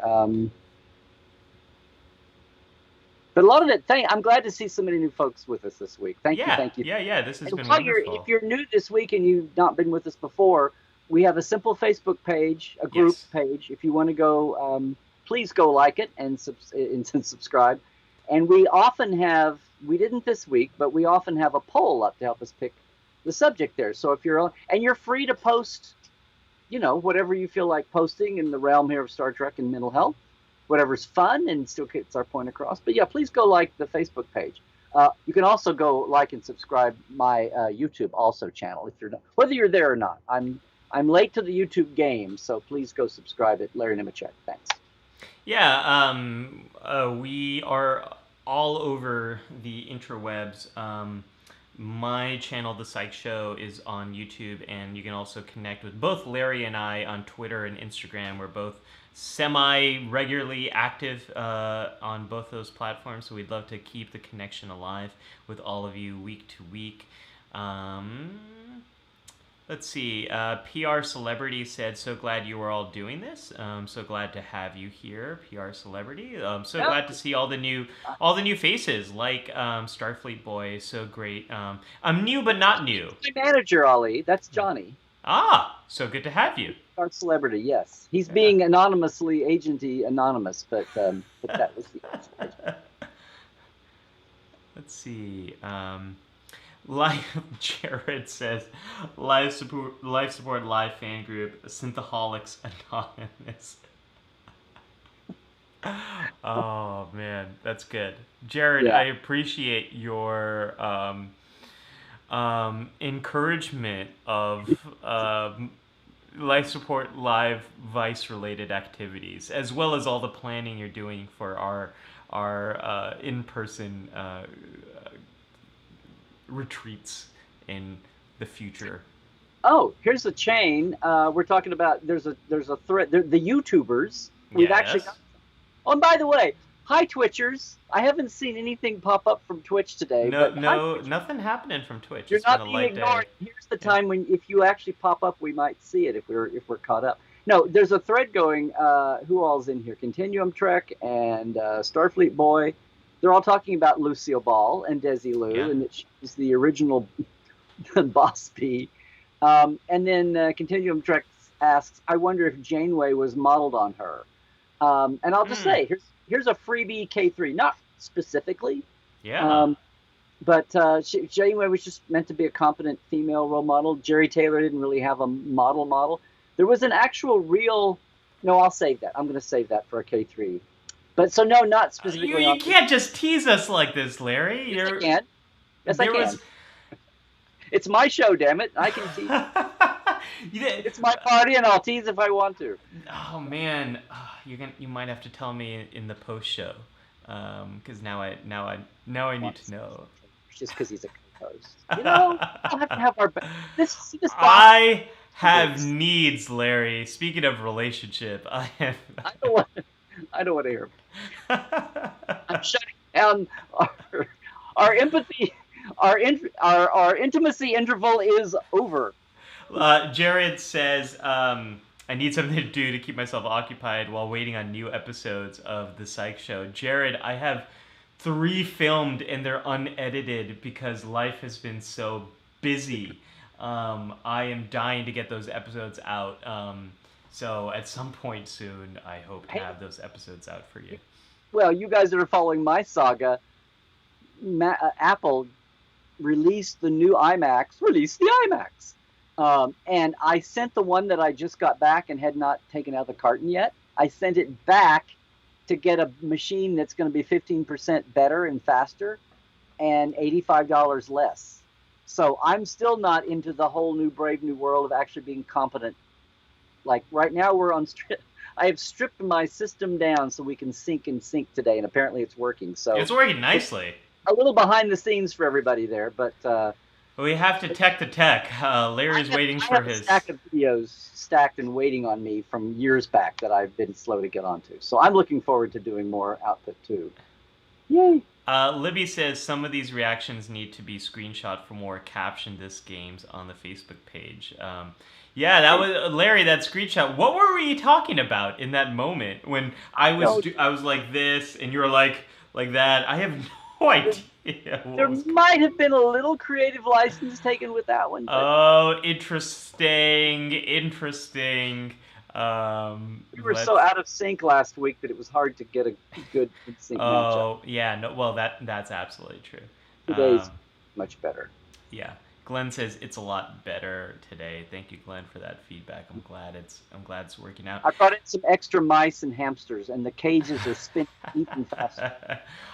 But a lot of it, I'm glad to see so many new folks with us this week. Thank you. Yeah, this has been wonderful. If you're new this week and you've not been with us before, we have a simple Facebook page, a group page. If you want to go, please go like it and subscribe. And we often have, we didn't this week, but we often have a poll up to help us pick the subject there. So if you're on, and you're free to post, whatever you feel like posting in the realm here of Star Trek and mental health. Whatever's fun and still gets our point across. But yeah, please go like the Facebook page. You can also go like and subscribe my YouTube also channel if you're not, whether you're there or not. I'm late to the YouTube game, so please go subscribe at Larry Nemecek. Thanks. Yeah, we are all over the interwebs. My channel, The Psych Show, is on YouTube, and you can also connect with both Larry and I on Twitter and Instagram. We're both semi-regularly active on both those platforms, so we'd love to keep the connection alive with all of you week to week. Let's see. PR Celebrity said, "So glad you were all doing this. So glad to have you here, PR Celebrity. Glad to see all the new faces like Starfleet Boy. So great. I'm new but not new. My manager, Ali. That's Johnny. So good to have you. PR Celebrity, yes. He's being anonymously agenty anonymous, but that was the answer. Let's see. Jared says, live support live fan group, Synthaholics Anonymous. Oh man, that's good, Jared. I appreciate your encouragement of life support live Vice related activities, as well as all the planning you're doing for our in-person retreats in the future. Oh, here's a chain. We're talking about there's a thread. The YouTubers. We've actually got, and by the way, hi Twitchers. I haven't seen anything pop up from Twitch today. No, nothing happening from Twitch. You're not being ignored. Here's the time when if you actually pop up, we might see it if we're caught up. No, there's a thread going. Who all's in here? Continuum Trek and Starfleet Boy. They're all talking about Lucille Ball and Desi Lu, and that she's the original Boss P. And then Continuum Trek asks, I wonder if Janeway was modeled on her. And I'll just say, here's a freebie K3, not specifically. But Janeway was just meant to be a competent female role model. Jerry Taylor didn't really have a model. There was an actual real... No, I'll save that. I'm going to save that for a K3. But so no, not specifically. You can't just tease us like this, Larry. Yes, I can. Yes, I can. It's my show, damn it. I can tease. It's my party, and I'll tease if I want to. Oh man, you might have to tell me in the post show, because now I need to know. Just because he's a co-host, we'll have to have our this. I have needs, Larry. Speaking of relationship, I don't want to hear. I'm shutting down our empathy. Our intimacy interval is over. Jared says, I need something to do to keep myself occupied while waiting on new episodes of The Psych Show. Jared, I have 3 filmed and they're unedited because life has been so busy. I am dying to get those episodes out. So at some point soon, I hope to have those episodes out for you. Well, you guys that are following my saga, Apple released the new iMacs, and I sent the one that I just got back and had not taken out the carton yet. I sent it back to get a machine that's going to be 15% better and faster and $85 less. So I'm still not into the whole new brave new world of actually being competent Like right now, we're on strip. I have stripped my system down so we can sync and sync today, and apparently it's working. So It's working nicely. a little behind the scenes for everybody there, but We have to tech the tech. Larry's waiting I for have a his. stack of videos stacked and waiting on me from years back that I've been slow to get onto. So I'm looking forward to doing more output too. Yay! Libby says some of these reactions need to be screenshot for more caption this games on the Facebook page. Yeah, that was Larry. That screenshot. What were we talking about in that moment when I was like this and you were like that? I have no idea. There might have been a little creative license taken with that one. But oh, interesting. we were so out of sync last week that it was hard to get a good sync matchup. Oh, yeah. No, well, that's absolutely true. Today's much better. Yeah. Glenn says it's a lot better today. Thank you, Glenn, for that feedback. I'm glad it's working out. I brought in some extra mice and hamsters, and the cages are spinning even faster.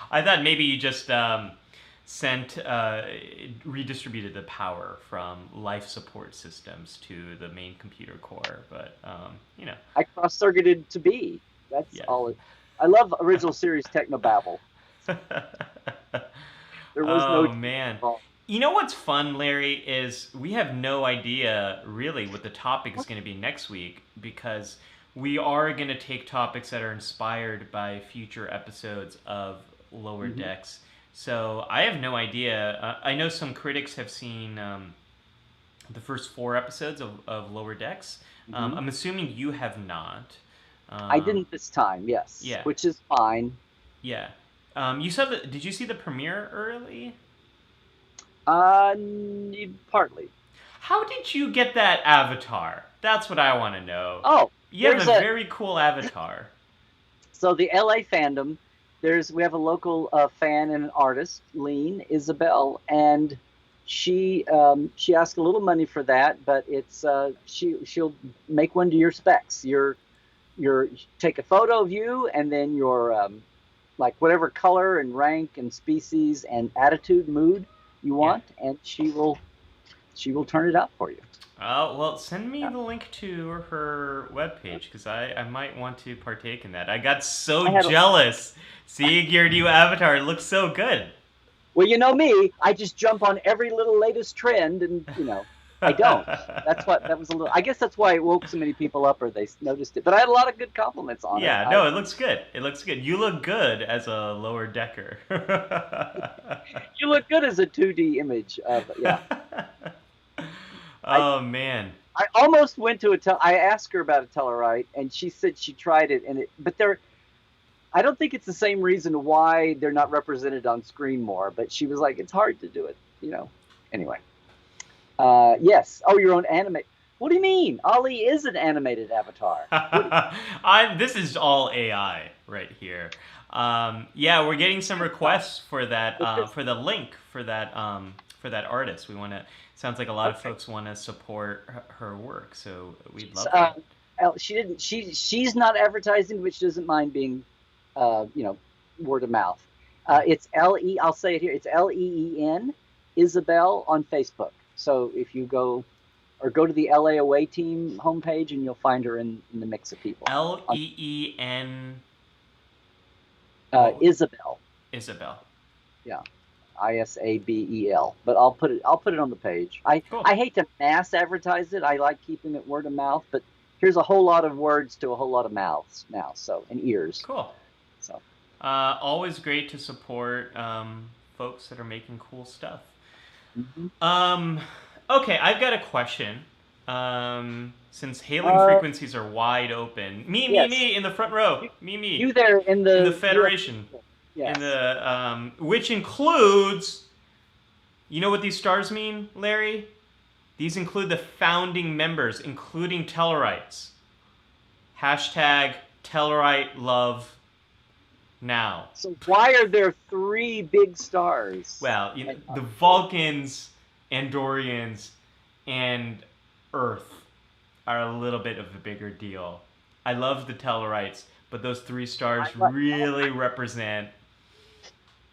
I thought maybe you just redistributed the power from life support systems to the main computer core, but you know. I cross-circuited to B. That's all. I love original series technobabble. There was no. Man. You know what's fun, Larry, is we have no idea really what the topic is going to be next week, because we are going to take topics that are inspired by future episodes of Lower Decks. So I have no idea. I know some critics have seen the first 4 episodes of Lower Decks. I'm assuming you have not. I didn't this time, yes. Yeah. Which is fine. Yeah. You saw did you see the premiere early? Partly. How did you get that avatar? That's what I want to know. Oh, you have a very cool avatar. So the LA fandom, we have a local fan and an artist, Lean Isabel, and she asked a little money for that, but it's she'll make one to your specs. Your take a photo of you, and then your like whatever color and rank and species and attitude, mood you want, and she will turn it out for you. Oh, well, send me the link to her webpage, because I might want to partake in that. I got so jealous seeing your new avatar. It looks so good. Well, you know me, I just jump on every little latest trend, and I don't. I guess that's why it woke so many people up, or they noticed it. But I had a lot of good compliments on it. Yeah, no, it looks good. It looks good. You look good as a lower decker. You look good as a 2D image. Yeah. Oh, man. I almost went to I asked her about a Tellarite, and she said she tried it, I don't think it's the same reason why they're not represented on screen more, but she was like, it's hard to do it, Anyway. Yes. Oh, your own animate. What do you mean? Ollie is an animated avatar. This is all AI right here. Yeah, we're getting some requests for that, for the link for that artist. We want to. Sounds like a lot of folks want to support her work, so we'd love that. She's not advertising, which doesn't mind being, word of mouth. It's L-E. I'll say it here. It's Leen Isabel on Facebook. So if you go to the LA Away Team homepage, and you'll find her in the mix of people. Leen. Isabel. Isabel. Yeah. Isabel. But I'll put it on the page. I hate to mass advertise it. I like keeping it word of mouth, but here's a whole lot of words to a whole lot of mouths now, and ears. Cool. So always great to support folks that are making cool stuff. Okay, I've got a question. Since hailing frequencies are wide open, me in the front row, me. You there in the Federation. Yes. In the which includes, you know what these stars mean, Larry? These include the founding members, including Tellarites. # Tellarite love now. So why are there 3 big stars? Well, the Vulcans, Andorians, and Earth are a little bit of a bigger deal. I love the Tellarites, but those 3 stars really represent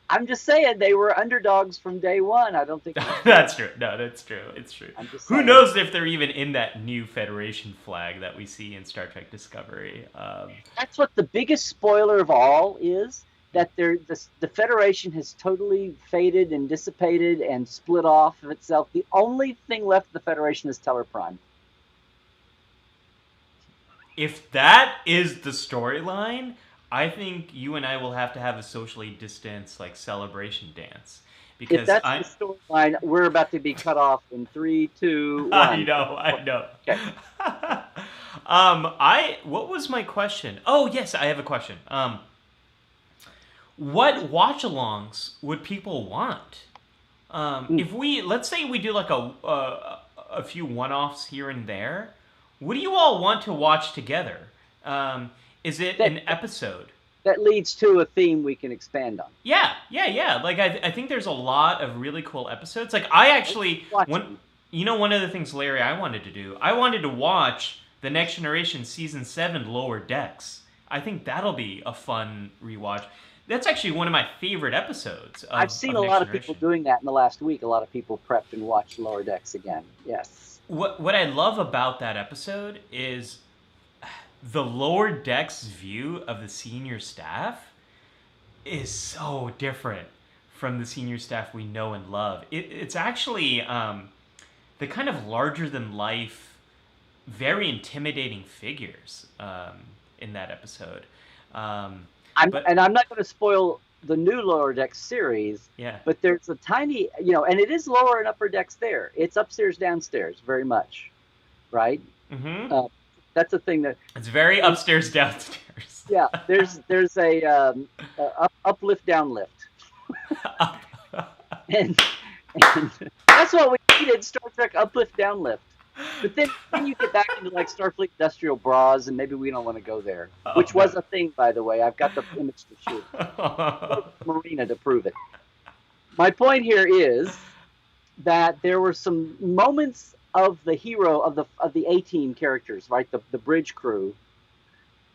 I'm just saying they were underdogs from day one. I don't think That's true. No, that's true. It's true. I'm just Who saying. knows if they're even in that new Federation flag that we see in Star Trek Discovery? That's what the biggest spoiler of all is. That the Federation has totally faded and dissipated and split off of itself. The only thing left of the Federation is Teller Prime. If that is the storyline, I think you and I will have to have a socially distanced like celebration dance If because that's I. the storyline, we're about to be cut off in 3, 2, I 1. know, I know. Okay. What was my question? Oh yes, I have a question. What watch-alongs would people want? If let's say we do like a few one-offs here and there, what do you all want to watch together? Is it an episode? That leads to a theme we can expand on. Yeah. Like I think there's a lot of really cool episodes. Like I actually one of the things, Larry, I wanted to do. I wanted to watch the Next Generation season 7 Lower Decks. I think that'll be a fun rewatch. That's actually one of my favorite episodes. I've seen a lot of people doing that in the last week. A lot of people prepped and watched Lower Decks again. Yes. What I love about that episode is the Lower Decks view of the senior staff is so different from the senior staff we know and love. It's actually the kind of larger than life, very intimidating figures in that episode. I'm not going to spoil the new Lower Decks series. Yeah. But there's a tiny, and it is Lower and Upper Decks there. It's upstairs, downstairs, very much, right? Mm-hmm. That's a thing that it's very upstairs, downstairs. Yeah, there's a uplift, downlift, and that's what we needed. Star Trek uplift, downlift. But then you get back into like Starfleet industrial bras, and maybe we don't want to go there, which was a thing, by the way. I've got the image to shoot. Marina to prove it. My point here is that there were some moments of the hero of the A-team characters, right? The bridge crew.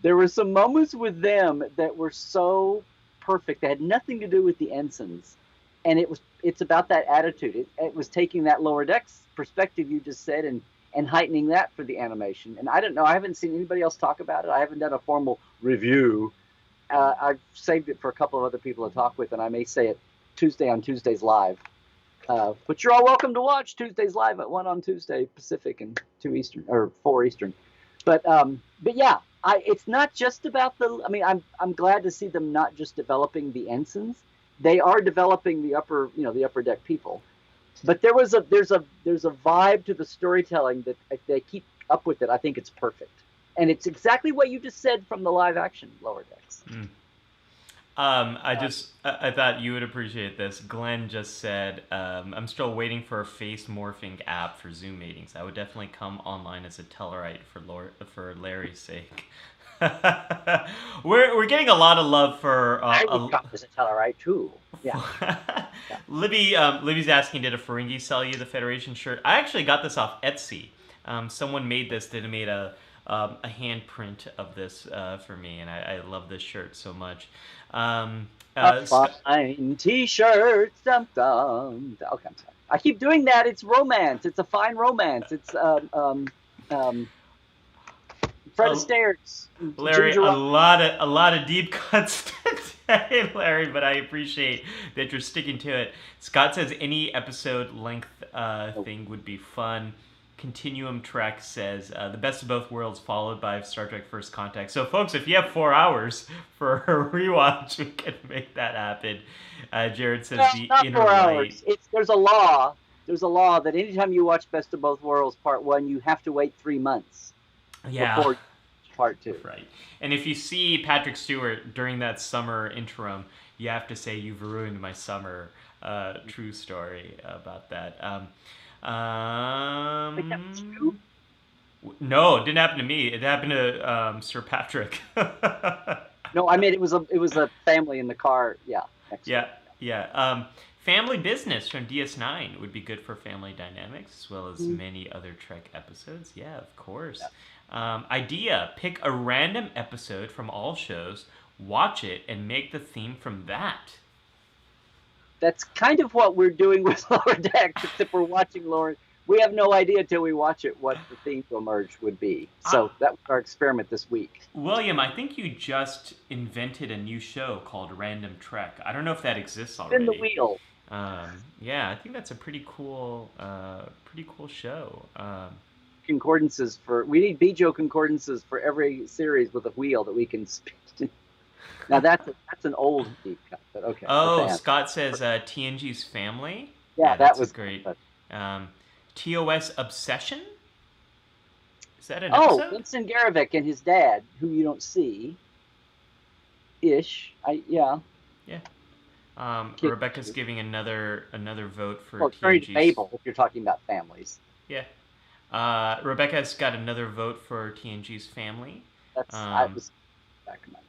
There were some moments with them that were so perfect. They had nothing to do with the ensigns, and it's about that attitude. It was taking that Lower Decks perspective you just said and heightening that for the animation. And I don't know, I haven't seen anybody else talk about it. I haven't done a formal review. I've saved it for a couple of other people to talk with, and I may say it Tuesday on Tuesdays Live. But you're all welcome to watch Tuesdays Live at 1 on Tuesday Pacific and 2 Eastern or 4 Eastern. But yeah, it's not just about I'm glad to see them not just developing the ensigns. They are developing the upper deck people. But there's a vibe to the storytelling that if they keep up with it, I think it's perfect. And it's exactly what you just said from the live action Lower Decks. I thought you would appreciate this. Glenn just said, I'm still waiting for a face morphing app for Zoom meetings. I would definitely come online as a Tellarite for Larry's sake. We're getting a lot of love for. I would come as a Tellarite too. Yeah. Libby's asking, did a Ferengi sell you the Federation shirt? I actually got this off Etsy. Someone made a handprint of this for me, and I love this shirt so much. A fine T-shirt. Dum dum. Okay, I'm sorry. I keep doing that. It's romance. It's a fine romance. It's Fred Astaire's. Larry, a lot of deep cuts today, Larry, but I appreciate that you're sticking to it. Scott says any episode length thing would be fun. Continuum Trek says the best of both worlds followed by Star Trek First Contact. So folks, if you have 4 hours for a rewatch, we can make that happen. Jared says the inner not 4 light. hours. There's a law that anytime you watch Best of Both Worlds Part 1, you have to wait 3 months before Part 2. Right. And if you see Patrick Stewart during that summer interim, you have to say you've ruined my summer. True story about that. No, it didn't happen to me. It happened to Sir Patrick. No, I mean it was a family in the car. Yeah. Yeah. Family Business from DS9 would be good for family dynamics, as well as many other Trek episodes. Yeah, of course. Yeah. Idea: pick a random episode from all shows, watch it, and make the theme from that. That's kind of what we're doing with Lower Decks, except we're watching Lower. We have no idea until we watch it what the theme to emerge would be. So that was our experiment this week. William, I think you just invented a new show called Random Trek. I don't know if that exists already. Spin the wheel. Yeah, I think that's a pretty cool show. Concordances we need Bijo concordances for every series with a wheel that we can spin. Now that's an old deep cut, but okay. Oh, Scott says TNG's Family. Yeah, that was great. TOS Obsession. Is that an episode? Oh, Vincent Garovic and his dad, who you don't see. Yeah. Rebecca's giving another vote for TNG's. Babel, if you're talking about families. Yeah. Rebecca's got another vote for TNG's Family. I was back in my mind.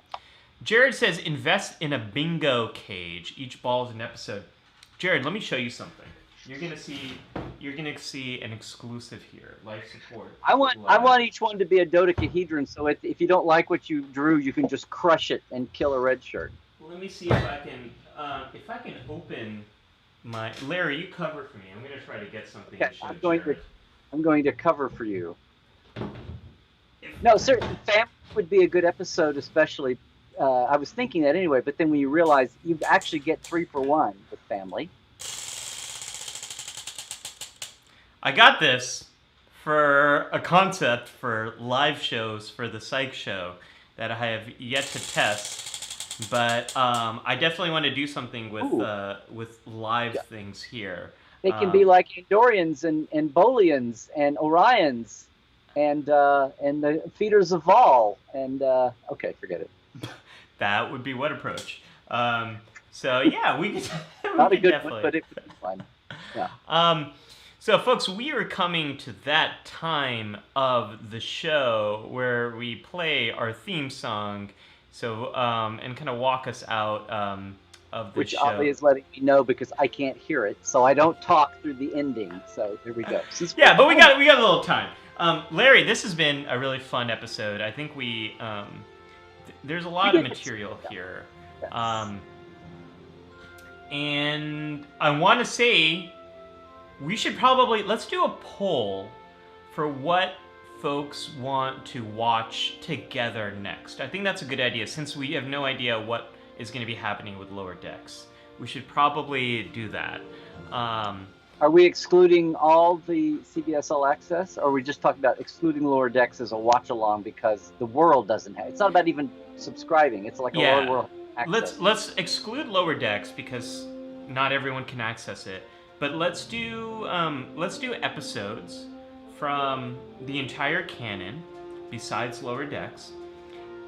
Jared says invest in a bingo cage. Each ball is an episode. Jared, let me show you something. You're gonna see an exclusive here. Life support. I want each one to be a dodecahedron, so if you don't like what you drew, you can just crush it and kill a red shirt. Well, let me see if I can open my. Larry, you cover for me. I'm gonna try to get something. Okay, I'm going to cover for you. No, certainly, family would be a good episode, especially. I was thinking that anyway, but then when you realize you actually get 3 for 1 with family. I got this for a concept for live shows for the Psych Show that I have yet to test, but I definitely want to do something with live things here. They can be like Andorians and Bolians and Orions and the Feeders of Vol and okay, forget it. That would be what approach. So yeah, we could. Not a good one, but it would be fun. Yeah. So folks, we are coming to that time of the show where we play our theme song. So and kind of walk us out of the Which show. Which Ollie is letting me know because I can't hear it, so I don't talk through the ending. So here we go. Yeah, but we got a little time. Larry, this has been a really fun episode. I think we there's a lot of material here. Yes. And I want to say we should let's do a poll for what folks want to watch together next. I think that's a good idea since we have no idea what is going to be happening with Lower Decks. We should probably do that. Are we excluding all the CBS All Access, or are we just talking about excluding Lower Decks as a watch-along because the world doesn't have it? It's not about even subscribing. It's like a lower world access. Let's exclude Lower Decks because not everyone can access it. But let's do episodes from the entire canon besides Lower Decks,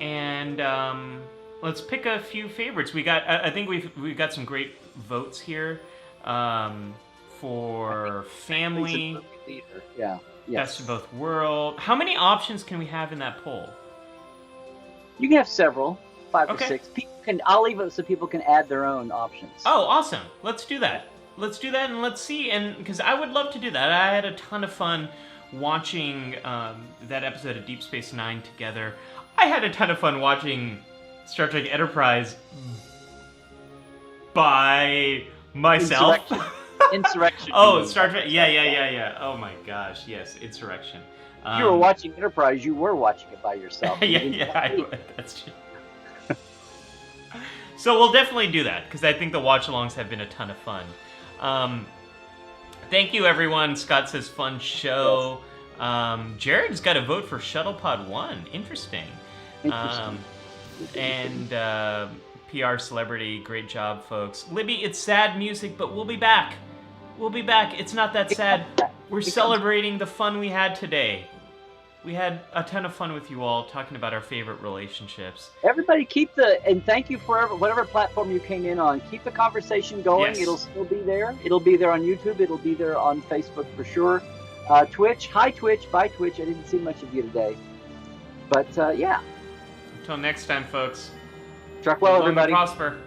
and let's pick a few favorites. I think we've got some great votes here. For family, Best of Both Worlds. How many options can we have in that poll? You can have several, 5 or 6. I'll leave it so people can add their own options. Oh, awesome! Let's do that. And let's see. And because I would love to do that. I had a ton of fun watching that episode of Deep Space Nine together. I had a ton of fun watching Star Trek Enterprise by myself. Insurrection. Oh, Star Trek. Yeah. Oh my gosh, yes, Insurrection. If you were watching Enterprise, you were watching it by yourself. That's true. So we'll definitely do that, because I think the watch-alongs have been a ton of fun. Thank you, everyone. Scott says, fun show. Yes. Jared's got a vote for Shuttlepod 1. Interesting. And PR Celebrity, great job, folks. Libby, it's sad music, but we'll be back. It's not that sad. We're celebrating the fun we had today. We had a ton of fun with you all talking about our favorite relationships. Everybody and thank you for whatever platform you came in on. Keep the conversation going. Yes. It'll still be there. It'll be there on YouTube. It'll be there on Facebook for sure. Twitch. Hi, Twitch. Bye, Twitch. I didn't see much of you today. But, yeah. Until next time, folks. Trek well, everybody. Prosper.